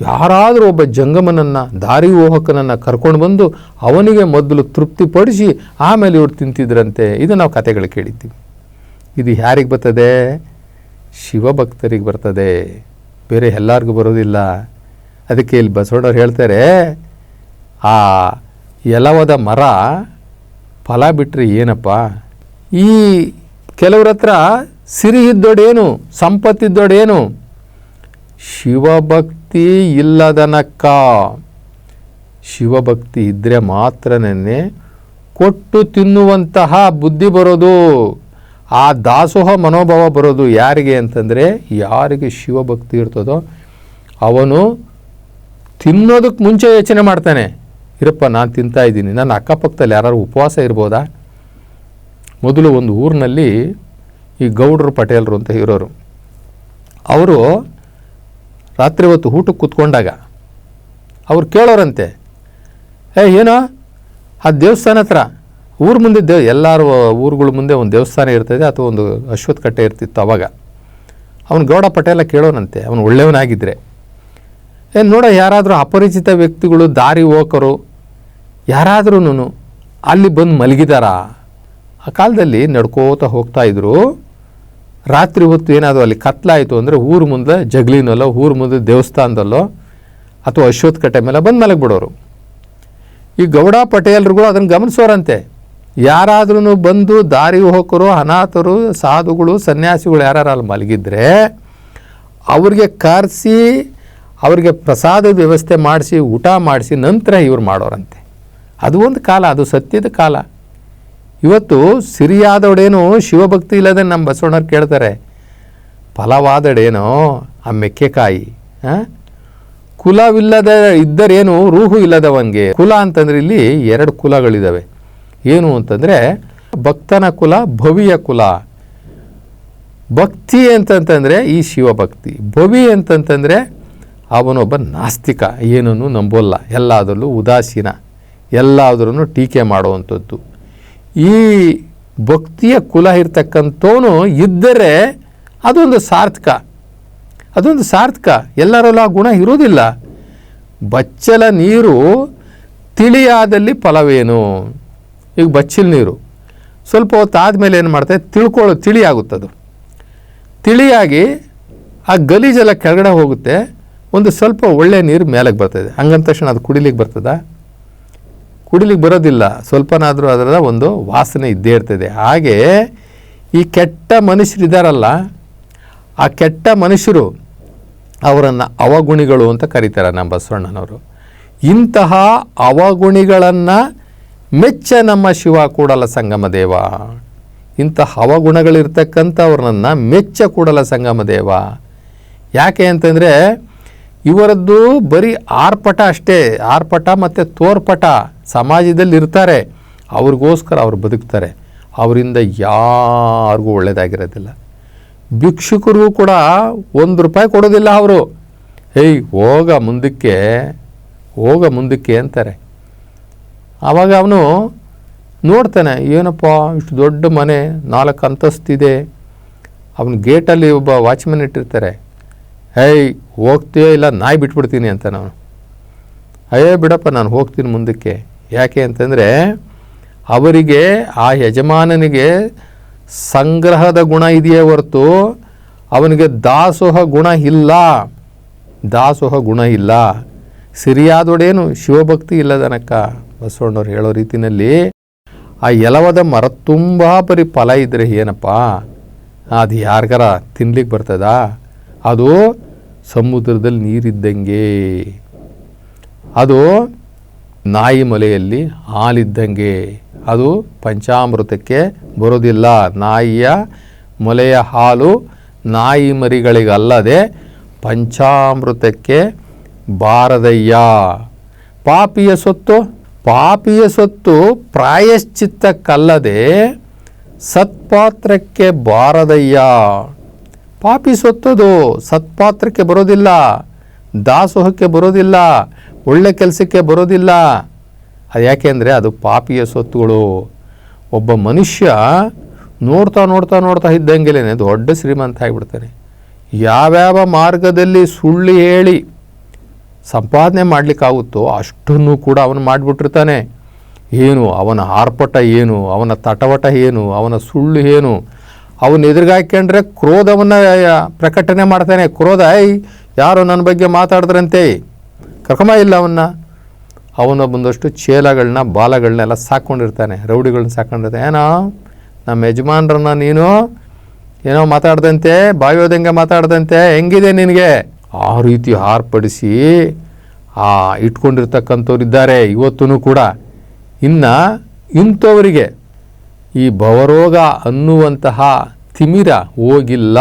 ಯಾರಾದರೂ ಒಬ್ಬ ಜಂಗಮನನ್ನು, ದಾರಿ ಹೋಹಕನನ್ನು ಕರ್ಕೊಂಡು ಬಂದು ಅವನಿಗೆ ಮೊದಲು ತೃಪ್ತಿಪಡಿಸಿ ಆಮೇಲೆ ಇವ್ರು ತಿಂತಿದ್ರಂತೆ. ಇದು ನಾವು ಕಥೆಗಳು ಕೇಳಿದ್ದೀವಿ. ಇದು ಯಾರಿಗೆ ಬರ್ತದೆ? ಶಿವಭಕ್ತರಿಗೆ ಬರ್ತದೆ, ಬೇರೆ ಎಲ್ಲರಿಗೂ ಬರೋದಿಲ್ಲ. ಅದಕ್ಕೆ ಇಲ್ಲಿ ಬಸವಣ್ಣವ್ರು ಹೇಳ್ತಾರೆ, ಆ ಎಲವದ ಮರ ಫಲ ಬಿಟ್ಟರೆ ಏನಪ್ಪ? ಈ ಕೆಲವ್ರ ಹತ್ರ ಸಿರಿ ಇದ್ದೋಡೇನು, ಸಂಪತ್ತಿದ್ದೋಡೇನು? ಶಿವಭಕ್ತಿ ಇಲ್ಲದನಕ್ಕ. ಶಿವಭಕ್ತಿ ಇದ್ದರೆ ಮಾತ್ರನೇ ಕೊಟ್ಟು ತಿನ್ನುವಂತಹ ಬುದ್ಧಿ ಬರೋದು, ಆ ದಾಸೋಹ ಮನೋಭಾವ ಬರೋದು. ಯಾರಿಗೆ ಅಂತಂದರೆ, ಯಾರಿಗೆ ಶಿವಭಕ್ತಿ ಇರ್ತದೋ ಅವನು ತಿನ್ನೋದಕ್ಕೆ ಮುಂಚೆ ಯೋಚನೆ ಮಾಡ್ತಾನೆ, ಇರಪ್ಪ ನಾನು ತಿಂತಾ ಇದ್ದೀನಿ, ನನ್ನ ಅಕ್ಕಪಕ್ಕದಲ್ಲಿ ಯಾರು ಉಪವಾಸ ಇರ್ಬೋದಾ? ಮೊದಲು ಒಂದು ಊರಿನಲ್ಲಿ ಈ ಗೌಡ್ರು ಪಟೇಲರು ಅಂತ ಇರೋರು, ಅವರು ರಾತ್ರಿ ಹೊತ್ತು ಊಟಕ್ಕೆ ಕೂತ್ಕೊಂಡಾಗ ಅವ್ರು ಕೇಳೋರಂತೆ, ಏನೋ ಆ ದೇವಸ್ಥಾನ ಹತ್ರ ಊರ ಮುಂದೆ ಎಲ್ಲರೂ ಊರುಗಳ ಮುಂದೆ ಒಂದು ದೇವಸ್ಥಾನ ಇರ್ತದೆ ಅಥವಾ ಒಂದು ಅಶ್ವತ್ಥ ಕಟ್ಟೆ ಇರ್ತಿತ್ತು. ಅವಾಗ ಅವನು ಗೌಡ ಪಟೇಲ ಕೇಳೋನಂತೆ, ಅವನು ಒಳ್ಳೆಯವನಾಗಿದ್ದರೆ, ನೋಡ ಯಾರಾದರೂ ಅಪರಿಚಿತ ವ್ಯಕ್ತಿಗಳು, ದಾರಿ ಹೋಕರು ಯಾರಾದ್ರೂ ಅಲ್ಲಿ ಬಂದು ಮಲಗಿದಾರಾ? ಆ ಕಾಲದಲ್ಲಿ ನಡ್ಕೋತಾ ಹೋಗ್ತಾಯಿದ್ರು. ರಾತ್ರಿ ಹೊತ್ತು ಏನಾದರೂ ಅಲ್ಲಿ ಕತ್ಲಾಯಿತು ಅಂದರೆ ಊರು ಮುಂದೆ ಜಗ್ಲಿನಲ್ಲೋ, ಊರು ಮುಂದೆ ದೇವಸ್ಥಾನದಲ್ಲೋ ಅಥವಾ ಅಶ್ವತ್ಥ ಕಟ್ಟೆ ಮೇಲೆ ಬಂದು ಮಲಗಿಬಿಡೋರು. ಈ ಗೌಡ ಪಟೇಲರುಗಳು ಅದನ್ನು ಗಮನಿಸೋರಂತೆ. ಯಾರಾದ್ರೂ ಬಂದು ದಾರಿ ಹೋಕರು, ಅನಾಥರು, ಸಾಧುಗಳು, ಸನ್ಯಾಸಿಗಳು ಯಾರು ಅಲ್ಲಿ ಮಲಗಿದ್ರೆ ಅವ್ರಿಗೆ ಕರೆಸಿ ಅವ್ರಿಗೆ ಪ್ರಸಾದದ ವ್ಯವಸ್ಥೆ ಮಾಡಿಸಿ ಊಟ ಮಾಡಿಸಿ ನಂತರ ಇವ್ರು ಮಾಡೋರಂತೆ. ಅದು ಒಂದು ಕಾಲ, ಅದು ಸತ್ಯದ ಕಾಲ. ಇವತ್ತು ಸಿರಿಯಾದವಡೇನೋ ಶಿವಭಕ್ತಿ ಇಲ್ಲದೆ ನಮ್ಮ ಬಸವಣ್ಣವ್ರು ಕೇಳ್ತಾರೆ, ಫಲವಾದಡೇನೋ ಆ ಮೆಕ್ಕೆಕಾಯಿ. ಕುಲವಿಲ್ಲದ ಇದ್ದರೇನು ರೂಹು ಇಲ್ಲದವಂಗೆ. ಕುಲ ಅಂತಂದರೆ ಇಲ್ಲಿ 2 ಕುಲಗಳಿದ್ದಾವೆ. ಏನು ಅಂತಂದರೆ ಭಕ್ತನ ಕುಲ, ಭವಿಯ ಕುಲ. ಭಕ್ತಿ ಅಂತಂತಂದರೆ ಈ ಶಿವಭಕ್ತಿ. ಭವಿ ಅಂತಂತಂದರೆ ಅವನೊಬ್ಬ ನಾಸ್ತಿಕ, ಏನನ್ನು ನಂಬೋಲ್ಲ, ಎಲ್ಲದರಲ್ಲೂ ಉದಾಸೀನ, ಎಲ್ಲದರನ್ನು ಟೀಕೆ ಮಾಡುವಂಥದ್ದು. ಈ ಭಕ್ತಿಯ ಕುಲ ಇರ್ತಕ್ಕಂಥವನು ಇದ್ದರೆ ಅದೊಂದು ಸಾರ್ಥಕ, ಅದೊಂದು ಸಾರ್ಥಕ. ಎಲ್ಲರಲ್ಲೂ ಆ ಗುಣ ಇರೋದಿಲ್ಲ. ಬಚ್ಚಲ ನೀರು ತಿಳಿಯಾದಲ್ಲಿ ಫಲವೇನು? ಈಗ ಬಚ್ಚಿಲ ನೀರು ಸ್ವಲ್ಪ ಹೊತ್ತು ಆದಮೇಲೆ ಏನು ಮಾಡ್ತಾರೆ, ತಿಳಿಯಾಗುತ್ತದು. ತಿಳಿಯಾಗಿ ಆ ಗಲೀಜೆಲ್ಲ ಕೆಳಗಡೆ ಹೋಗುತ್ತೆ. ಒಂದು ಸ್ವಲ್ಪ ಒಳ್ಳೆ ನೀರು ಮೇಲಕ್ಕೆ ಬರ್ತದೆ. ಹಂಗಂದ ತಕ್ಷಣ ಅದು ಕುಡಿಲಿಕ್ಕೆ ಬರ್ತದ? ಕುಡಿಲಿಕ್ಕೆ ಬರೋದಿಲ್ಲ. ಸ್ವಲ್ಪನಾದರೂ ಅದರ ಒಂದು ವಾಸನೆ ಇದ್ದೇ ಇರ್ತದೆ. ಹಾಗೆ ಈ ಕೆಟ್ಟ ಮನುಷ್ಯರಿದ್ದಾರಲ್ಲ, ಆ ಕೆಟ್ಟ ಮನುಷ್ಯರು ಅವರನ್ನು ಅವಗುಣಿಗಳು ಅಂತ ಕರೀತಾರೆ ನಮ್ಮ ಬಸವಣ್ಣನವರು. ಇಂತಹ ಅವಗುಣಿಗಳನ್ನು ಮೆಚ್ಚ ನಮ್ಮ ಶಿವ ಕೂಡಲ ಸಂಗಮ ದೇವ. ಇಂತಹ ಅವಗುಣಗಳಿರ್ತಕ್ಕಂಥವ್ರನ್ನ ಮೆಚ್ಚ ಕೂಡಲ ಸಂಗಮ ದೇವ. ಯಾಕೆ ಅಂತಂದರೆ ಇವರದ್ದು ಬರೀ ಆರ್ಪಟ ಅಷ್ಟೇ, ಆರ್ಪಟ ಮತ್ತು ತೋರ್ಪಟ ಸಮಾಜದಲ್ಲಿ ಇರ್ತಾರೆ. ಅವ್ರಿಗೋಸ್ಕರ ಅವ್ರು ಬದುಕ್ತಾರೆ. ಅವರಿಂದ ಯಾರಿಗೂ ಒಳ್ಳೆಯದಾಗಿರೋದಿಲ್ಲ. ಭಿಕ್ಷುಕರಿಗೂ ಕೂಡ ₹1 ಕೊಡೋದಿಲ್ಲ ಅವರು. ಹೋಗ ಮುಂದಕ್ಕೆ ಅಂತಾರೆ. ಆವಾಗ ಅವನು ನೋಡ್ತಾನೆ, ಏನಪ್ಪ ಇಷ್ಟು ದೊಡ್ಡ ಮನೆ, 4 ಅಂತಸ್ತಿದೆ. ಅವನ ಗೇಟಲ್ಲಿ ಒಬ್ಬ ವಾಚ್ಮನ್ ಇಟ್ಟಿರ್ತಾರೆ. ಹೋಗ್ತೀಯೋ ಇಲ್ಲ ನಾಯಿ ಬಿಟ್ಬಿಡ್ತೀನಿ ಅಂತ ನಾನು. ಬಿಡಪ್ಪ ನಾನು ಹೋಗ್ತೀನಿ ಮುಂದಕ್ಕೆ. ಯಾಕೆ ಅಂತಂದರೆ ಅವರಿಗೆ ಆ ಯಜಮಾನನಿಗೆ ಸಂಗ್ರಹದ ಗುಣ ಇದೆಯೇ ಹೊರತು ಅವನಿಗೆ ದಾಸೋಹ ಗುಣ ಇಲ್ಲ. ಸಿರಿಯಾದೊಡೇನು ಶಿವಭಕ್ತಿ ಇಲ್ಲದನಕ್ಕ. ಬಸವಣ್ಣವ್ರು ಹೇಳೋ ರೀತಿಯಲ್ಲಿ ಆ ಎಲವದ ಮರ ತುಂಬ ಬರೀ ಫಲ ಇದ್ದರೆ ಏನಪ್ಪ, ಅದು ಯಾರಿಗಾರ ತಿನ್ಲಿಕ್ಕೆ ಬರ್ತದ? ಅದು ಸಮುದ್ರದಲ್ಲಿ ನೀರಿದ್ದಂಗೆ, ಅದು ನಾಯಿ ಮೊಲೆಯಲ್ಲಿ ಹಾಲಿದ್ದಂಗೆ. ಅದು ಪಂಚಾಮೃತಕ್ಕೆ ಬರೋದಿಲ್ಲ. ನಾಯಿಯ ಮೊಲೆಯ ಹಾಲು ನಾಯಿ ಮರಿಗಳಿಗಲ್ಲದೆ ಪಂಚಾಮೃತಕ್ಕೆ ಬಾರದಯ್ಯ. ಪಾಪಿಯ ಸೊತ್ತು ಪ್ರಾಯಶ್ಚಿತ್ತಕ್ಕಲ್ಲದೆ ಸತ್ಪಾತ್ರಕ್ಕೆ ಬಾರದಯ್ಯ. ಪಾಪಿ ಸೊತ್ತದು ಸತ್ಪಾತ್ರಕ್ಕೆ ಬರೋದಿಲ್ಲ, ದಾಸೋಹಕ್ಕೆ ಬರೋದಿಲ್ಲ, ಒಳ್ಳೆ ಕೆಲಸಕ್ಕೆ ಬರೋದಿಲ್ಲ. ಅದು ಯಾಕೆ ಅಂದರೆ ಅದು ಪಾಪಿಯ ಸೊತ್ತುಗಳು. ಒಬ್ಬ ಮನುಷ್ಯ ನೋಡ್ತಾ ಇದ್ದಂಗೆಲೇ ದೊಡ್ಡ ಶ್ರೀಮಂತ ಆಗಿಬಿಡ್ತಾನೆ. ಯಾವ್ಯಾವ ಮಾರ್ಗದಲ್ಲಿ ಸುಳ್ಳು ಹೇಳಿ ಸಂಪಾದನೆ ಮಾಡಲಿಕ್ಕಾಗುತ್ತೋ ಅಷ್ಟನ್ನು ಕೂಡ ಅವನು ಮಾಡಿಬಿಟ್ಟಿರ್ತಾನೆ. ಏನು ಅವನ ಆರ್ಪಟ ಏನು, ಅವನ ತಟವಟ ಏನು, ಅವನ ಸುಳ್ಳು ಏನು, ಅವನ ಎದುರುಗಾಕೊಂಡ್ರೆ ಕ್ರೋಧವನ್ನು ಪ್ರಕಟಣೆ ಮಾಡ್ತಾನೆ. ಕ್ರೋಧ, ಯಾರೋ ನನ್ನ ಬಗ್ಗೆ ಮಾತಾಡಿದ್ರಂತೆ, ಕರ್ಕಮ ಇಲ್ಲ ಅವನ ಬಂದಷ್ಟು ಚೇಲಗಳನ್ನ ಬಾಲಗಳನ್ನೆಲ್ಲ ಸಾಕ್ಕೊಂಡಿರ್ತಾನೆ, ರೌಡಿಗಳನ್ನ ಸಾಕ್ಕೊಂಡಿರ್ತಾನೆ. ಏನೋ ನಮ್ಮ ಯಜಮಾನ್ರನ್ನ ನೀನು ಏನೋ ಮಾತಾಡ್ದಂತೆ, ಬಾಯೋದಂಗೆ ಮಾತಾಡ್ದಂತೆ, ಹೆಂಗಿದೆ ನಿನಗೆ, ಆ ರೀತಿ ಹಾರ್ಪಡಿಸಿ ಇಟ್ಕೊಂಡಿರ್ತಕ್ಕಂಥವ್ರು ಇದ್ದಾರೆ ಇವತ್ತೂ ಕೂಡ. ಇನ್ನು ಇಂಥವರಿಗೆ ಈ ಭವರೋಗ ಅನ್ನುವಂತಹ ತಿಮಿರ ಹೋಗಿಲ್ಲ.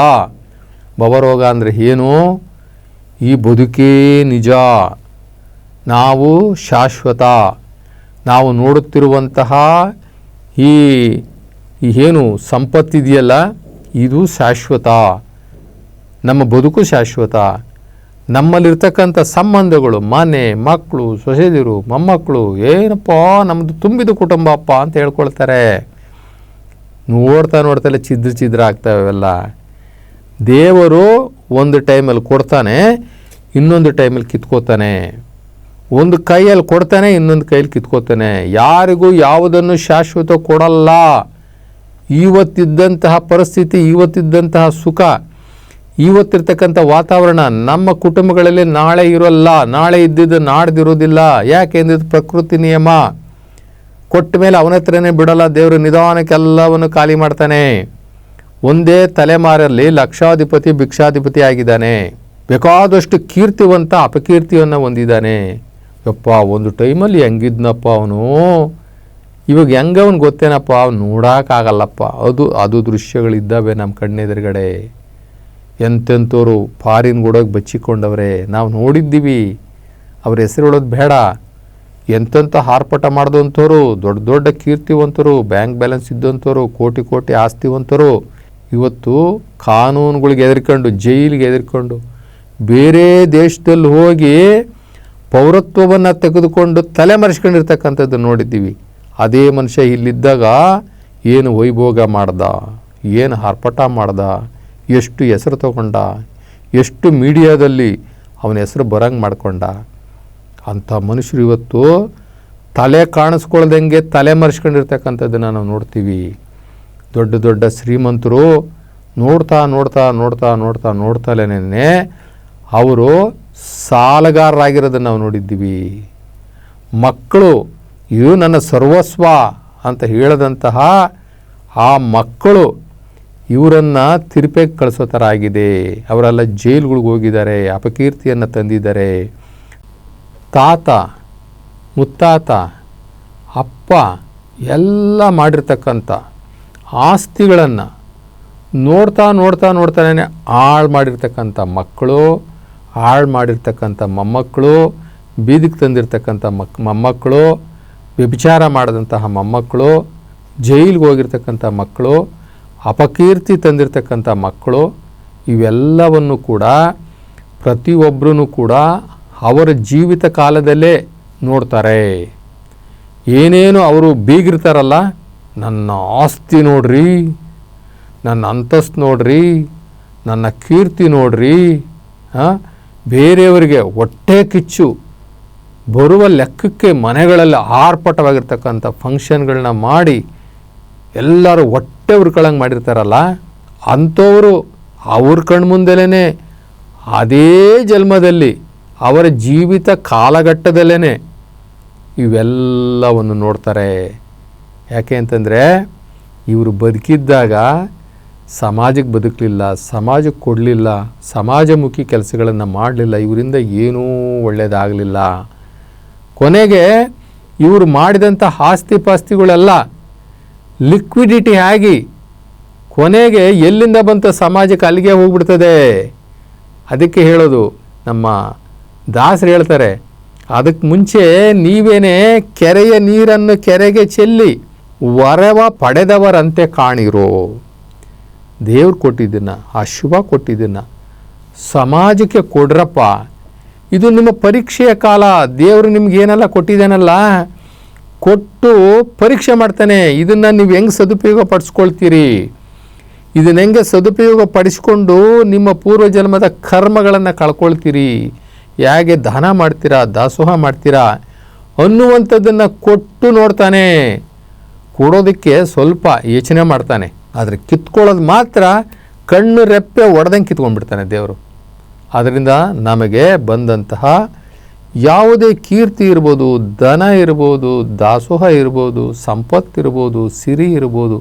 ಭವರೋಗ ಅಂದರೆ ಏನು? ಈ ಬದುಕೇ ನಿಜ, ನಾವು ಶಾಶ್ವತ, ನಾವು ನೋಡುತ್ತಿರುವಂತಹ ಈ ಏನು ಸಂಪತ್ತಿದೆಯಲ್ಲ ಇದು ಶಾಶ್ವತ, ನಮ್ಮ ಬದುಕು ಶಾಶ್ವತ. ನಮ್ಮಲ್ಲಿರ್ತಕ್ಕಂಥ ಸಂಬಂಧಗಳು, ಮನೆ, ಮಕ್ಕಳು, ಸೊಸೆದಿರು, ಮೊಮ್ಮಕ್ಕಳು, ಏನಪ್ಪ ನಮ್ಮದು ತುಂಬಿದ ಕುಟುಂಬ ಅಪ್ಪ ಅಂತ ಹೇಳ್ಕೊಳ್ತಾರೆ. ನೋಡ್ತಾ ಛಿದ್ರ ಆಗ್ತಾವೆಲ್ಲ. ದೇವರು ಒಂದು ಟೈಮಲ್ಲಿ ಕೊಡ್ತಾನೆ, ಇನ್ನೊಂದು ಟೈಮಲ್ಲಿ ಕಿತ್ಕೋತಾನೆ. ಒಂದು ಕೈಯಲ್ಲಿ ಕೊಡ್ತಾನೆ, ಇನ್ನೊಂದು ಕೈಯಲ್ಲಿ ಕಿತ್ಕೋತಾನೆ. ಯಾರಿಗೂ ಯಾವುದನ್ನು ಶಾಶ್ವತ ಕೊಡಲ್ಲ. ಇವತ್ತಿದ್ದಂತಹ ಪರಿಸ್ಥಿತಿ, ಇವತ್ತಿದ್ದಂತಹ ಸುಖ, ಇವತ್ತಿರ್ತಕ್ಕಂಥ ವಾತಾವರಣ ನಮ್ಮ ಕುಟುಂಬಗಳಲ್ಲಿ ನಾಳೆ ಇರೋಲ್ಲ, ನಾಳೆ ಇದ್ದಿದ್ದು ನಾಡ್ದಿರೋದಿಲ್ಲ. ಯಾಕೆಂದ್ರೆ ಪ್ರಕೃತಿ ನಿಯಮ. ಕೊಟ್ಟ ಮೇಲೆ ಅವನ ಹತ್ರನೇ ಬಿಡಲ್ಲ ದೇವರು, ನಿಧಾನಕ್ಕೆಲ್ಲವನ್ನು ಖಾಲಿ ಮಾಡ್ತಾನೆ. ಒಂದೇ ತಲೆಮಾರಲ್ಲಿ ಲಕ್ಷಾಧಿಪತಿ ಭಿಕ್ಷಾಧಿಪತಿ ಆಗಿದ್ದಾನೆ. ಬೇಕಾದಷ್ಟು ಕೀರ್ತಿವಂತ ಅಪಕೀರ್ತಿಯನ್ನು ಹೊಂದಿದ್ದಾನೆ. ಯಪ್ಪ ಒಂದು ಟೈಮಲ್ಲಿ ಹೆಂಗಿದ್ನಪ್ಪ ಅವನು, ಇವಾಗ ಹೆಂಗವನು ಗೊತ್ತೇನಪ್ಪ, ಅವ್ನು ನೋಡೋಕ್ಕಾಗಲ್ಲಪ್ಪ. ಅದು ದೃಶ್ಯಗಳಿದ್ದಾವೆ ನಮ್ಮ ಕಣ್ಣೆದುರುಗಡೆ. ಎಂತೆಂಥವ್ರು ಫಾರಿನ್ ಗುಡೋಗಿ ಬಚ್ಚಿಕೊಂಡವ್ರೆ, ನಾವು ನೋಡಿದ್ದೀವಿ. ಅವ್ರ ಹೆಸರು ಹೇಳೋದು ಬೇಡ. ಎಂತೆಂಥ ಹಾರ್ಪಟ ಮಾಡಿದಂಥವ್ರು, ದೊಡ್ಡ ದೊಡ್ಡ ಕೀರ್ತಿವಂತರು, ಬ್ಯಾಂಕ್ ಬ್ಯಾಲೆನ್ಸ್ ಇದ್ದಂಥವ್ರು, ಕೋಟಿ ಕೋಟಿ ಆಸ್ತಿವಂತರು ಇವತ್ತು ಕಾನೂನುಗಳಿಗೆ ಹೆದರ್ಕೊಂಡು, ಜೈಲಿಗೆ ಹೆದರ್ಕೊಂಡು ಬೇರೆ ದೇಶದಲ್ಲಿ ಹೋಗಿ ಪೌರತ್ವವನ್ನು ತೆಗೆದುಕೊಂಡು ತಲೆಮರೆಸ್ಕೊಂಡಿರ್ತಕ್ಕಂಥದ್ದು ನೋಡಿದ್ದೀವಿ. ಅದೇ ಮನುಷ್ಯ ಇಲ್ಲಿದ್ದಾಗ ಏನು ವೈಭೋಗ ಮಾಡ್ದ, ಏನು ಹಾರ್ಪಟ ಮಾಡ್ದ, ಎಷ್ಟು ಹೆಸರು ತಗೊಂಡ, ಎಷ್ಟು ಮೀಡಿಯಾದಲ್ಲಿ ಅವನ ಹೆಸರು ಬರಂಗೆ ಮಾಡ್ಕೊಂಡ. ಅಂಥ ಮನುಷ್ಯರು ಇವತ್ತು ತಲೆ ಕಾಣಿಸ್ಕೊಳ್ದಂಗೆ ತಲೆ ಮರೆಸ್ಕೊಂಡಿರ್ತಕ್ಕಂಥದ್ದನ್ನು ನಾವು ನೋಡ್ತೀವಿ. ದೊಡ್ಡ ದೊಡ್ಡ ಶ್ರೀಮಂತರು ನೋಡ್ತಾಲೇನೆ ಅವರು ಸಾಲಗಾರರಾಗಿರೋದನ್ನು ನಾವು ನೋಡಿದ್ದೀವಿ. ಮಕ್ಕಳು ಇವು ನನ್ನ ಸರ್ವಸ್ವ ಅಂತ ಹೇಳದಂತಹ ಆ ಮಕ್ಕಳು ಇವರನ್ನು ತಿರುಪೆಗೆ ಕಳಿಸೋ ಥರ ಆಗಿದೆ. ಅವರೆಲ್ಲ ಜೈಲ್ಗಳಿಗೆ ಹೋಗಿದ್ದಾರೆ, ಅಪಕೀರ್ತಿಯನ್ನು ತಂದಿದ್ದಾರೆ. ತಾತ ಮುತ್ತಾತ ಅಪ್ಪ ಎಲ್ಲ ಮಾಡಿರ್ತಕ್ಕಂಥ ಆಸ್ತಿಗಳನ್ನು ನೋಡ್ತಾನೆ ಹಾಳು ಮಾಡಿರ್ತಕ್ಕಂಥ ಮಕ್ಕಳು, ಹಾಳು ಮಾಡಿರ್ತಕ್ಕಂಥ ಮೊಮ್ಮಕ್ಕಳು, ಬೀದಿಗೆ ತಂದಿರ್ತಕ್ಕಂಥ ಮೊಮ್ಮಕ್ಕಳು, ವ್ಯಭಿಚಾರ ಮಾಡಿದಂತಹ ಮೊಮ್ಮಕ್ಕಳು, ಜೈಲಿಗೆ ಹೋಗಿರ್ತಕ್ಕಂಥ ಮಕ್ಕಳು, ಅಪಕೀರ್ತಿ ತಂದಿರ್ತಕ್ಕಂಥ ಮಕ್ಕಳು, ಇವೆಲ್ಲವನ್ನು ಕೂಡ ಪ್ರತಿಯೊಬ್ಬರೂ ಕೂಡ ಅವರ ಜೀವಿತ ಕಾಲದಲ್ಲೇ ನೋಡ್ತಾರೆ. ಏನೇನು ಅವರು ಬೀಗಿರ್ತಾರಲ್ಲ, ನನ್ನ ಆಸ್ತಿ ನೋಡ್ರಿ, ನನ್ನ ಅಂತಸ್ತು ನೋಡ್ರಿ, ನನ್ನ ಕೀರ್ತಿ ನೋಡ್ರಿ, ಬೇರೆಯವರಿಗೆ ಹೊಟ್ಟೆ ಕಿಚ್ಚು ಬರುವ ಲೆಕ್ಕಕ್ಕೆ ಮನೆಗಳಲ್ಲಿ ಆರ್ಭಟವಾಗಿರ್ತಕ್ಕಂಥ ಫಂಕ್ಷನ್ಗಳನ್ನ ಮಾಡಿ ಎಲ್ಲರೂ ಹೊಟ್ಟೆ ಉರ್ಕೊಳ್ಳಂಗೆ ಮಾಡಿರ್ತಾರಲ್ಲ, ಅಂಥವರು ಅವ್ರ ಕಣ್ಮುಂದೆಲೇ ಅದೇ ಜನ್ಮದಲ್ಲಿ ಅವರ ಜೀವಿತ ಕಾಲಘಟ್ಟದಲ್ಲೇ ಇವೆಲ್ಲವನ್ನು ನೋಡ್ತಾರೆ. ಯಾಕೆ ಅಂತಂದರೆ ಇವರು ಬದುಕಿದ್ದಾಗ ಸಮಾಜಕ್ಕೆ ಬದುಕಲಿಲ್ಲ, ಸಮಾಜಕ್ಕೆ ಕೊಡಲಿಲ್ಲ, ಸಮಾಜಮುಖಿ ಕೆಲಸಗಳನ್ನು ಮಾಡಲಿಲ್ಲ, ಇವರಿಂದ ಏನೂ ಒಳ್ಳೆಯದಾಗಲಿಲ್ಲ. ಕೊನೆಗೆ ಇವರು ಮಾಡಿದಂಥ ಆಸ್ತಿ ಪಾಸ್ತಿಗಳೆಲ್ಲ ಲಿಕ್ವಿಡಿಟಿ ಆಗಿ ಕೊನೆಗೆ ಎಲ್ಲಿಂದ ಬಂತ ಸಮಾಜಕ್ಕೆ ಅಲ್ಲಿಗೆ ಹೋಗ್ಬಿಡ್ತದೆ. ಅದಕ್ಕೆ ಹೇಳೋದು ನಮ್ಮ ದಾಸರು ಹೇಳ್ತಾರೆ, ಅದಕ್ಕೆ ಮುಂಚೆ ನೀವೇನೇ ಕೆರೆಯ ನೀರನ್ನು ಕೆರೆಗೆ ಚೆಲ್ಲಿ ವರವ ಪಡೆದವರಂತೆ ಕಾಣಿರೋ. ದೇವ್ರು ಕೊಟ್ಟಿದ್ದನ್ನು, ಆ ಶುಭ ಕೊಟ್ಟಿದ್ದನ್ನು ಸಮಾಜಕ್ಕೆ ಕೊಡ್ರಪ್ಪ. ಇದು ನಿಮ್ಮ ಪರೀಕ್ಷೆಯ ಕಾಲ. ದೇವರು ನಿಮ್ಗೇನೆಲ್ಲ ಕೊಟ್ಟಿದ್ದಾನಲ್ಲ, ಕೊಟ್ಟು ಪರೀಕ್ಷೆ ಮಾಡ್ತಾನೆ. ಇದನ್ನು ನೀವು ಹೆಂಗೆ ಸದುಪಯೋಗ ಪಡಿಸ್ಕೊಳ್ತೀರಿ, ಇದನ್ನು ಹೆಂಗೆ ಸದುಪಯೋಗ ಪಡಿಸ್ಕೊಂಡು ನಿಮ್ಮ ಪೂರ್ವಜನ್ಮದ ಕರ್ಮಗಳನ್ನು ಕಳ್ಕೊಳ್ತೀರಿ, ಹೇಗೆ ದಾನ ಮಾಡ್ತೀರಾ, ದಾಸೋಹ ಮಾಡ್ತೀರಾ ಅನ್ನುವಂಥದ್ದನ್ನು ಕೊಟ್ಟು ನೋಡ್ತಾನೆ. ಕೊಡೋದಕ್ಕೆ ಸ್ವಲ್ಪ ಯೋಚನೆ ಮಾಡ್ತಾನೆ, ಆದರೆ ಕಿತ್ಕೊಳ್ಳೋದು ಮಾತ್ರ ಕಣ್ಣು ರೆಪ್ಪೆ ಒಡೆದಂಗೆ ಕಿತ್ಕೊಂಡ್ಬಿಡ್ತಾನೆ ದೇವರು. ಆದ್ದರಿಂದ ನಮಗೆ ಬಂದಂತಹ ಯಾವುದೇ ಕೀರ್ತಿ ಇರ್ಬೋದು, ಧನ ಇರ್ಬೋದು, ದಾಸೋಹ ಇರ್ಬೋದು, ಸಂಪತ್ತಿರ್ಬೋದು, ಸಿರಿ ಇರ್ಬೋದು,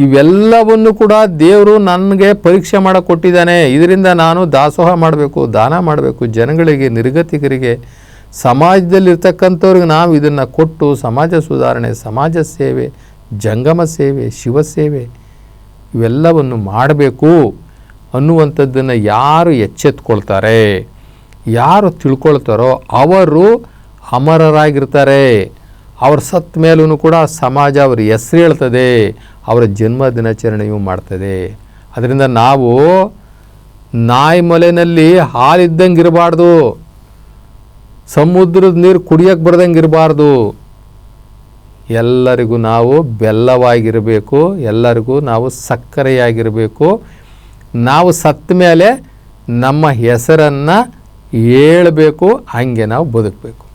ಇವೆಲ್ಲವನ್ನು ಕೂಡ ದೇವರು ನನಗೆ ಪರೀಕ್ಷೆ ಮಾಡಕ್ಕೆ ಕೊಟ್ಟಿದ್ದಾನೆ. ಇದರಿಂದ ನಾನು ದಾಸೋಹ ಮಾಡಬೇಕು, ದಾನ ಮಾಡಬೇಕು, ಜನಗಳಿಗೆ, ನಿರ್ಗತಿಕರಿಗೆ, ಸಮಾಜದಲ್ಲಿರ್ತಕ್ಕಂಥವ್ರಿಗೆ ನಾವು ಇದನ್ನು ಕೊಟ್ಟು ಸಮಾಜ ಸುಧಾರಣೆ, ಸಮಾಜ ಸೇವೆ, ಜಂಗಮ ಸೇವೆ, ಶಿವಸೇವೆ ಇವೆಲ್ಲವನ್ನು ಮಾಡಬೇಕು ಅನ್ನುವಂಥದ್ದನ್ನು ಯಾರು ಎಚ್ಚೆತ್ಕೊಳ್ತಾರೆ, ಯಾರು ತಿಳ್ಕೊಳ್ತಾರೋ ಅವರು ಅಮರರಾಗಿರ್ತಾರೆ. ಅವ್ರ ಸತ್ತ ಮೇಲೂ ಕೂಡ ಸಮಾಜ ಅವ್ರ ಹೆಸರು ಹೇಳ್ತದೆ, ಅವರ ಜನ್ಮ ದಿನಾಚರಣೆಯೂ ಮಾಡ್ತದೆ. ಅದರಿಂದ ನಾವು ನಾಯಿ ಮೊಲೆಯಲ್ಲಿ ಹಾಲಿದ್ದಂಗೆ ಇರಬಾರ್ದು, ಸಮುದ್ರದ ನೀರು ಕುಡಿಯೋಕ್ಕೆ ಬರ್ದಂಗೆ ಇರಬಾರ್ದು. ಎಲ್ಲರಿಗೂ ನಾವು ಬೆಲ್ಲವಾಗಿರಬೇಕು, ಎಲ್ಲರಿಗೂ ನಾವು ಸಕ್ಕರೆಯಾಗಿರಬೇಕು. ನಾವು ಸತ್ತ ಮೇಲೆ ನಮ್ಮ ಹೆಸರನ್ನು ಹೇಳಬೇಕು, ಹಾಗೆ ನಾವು ಬದುಕಬೇಕು.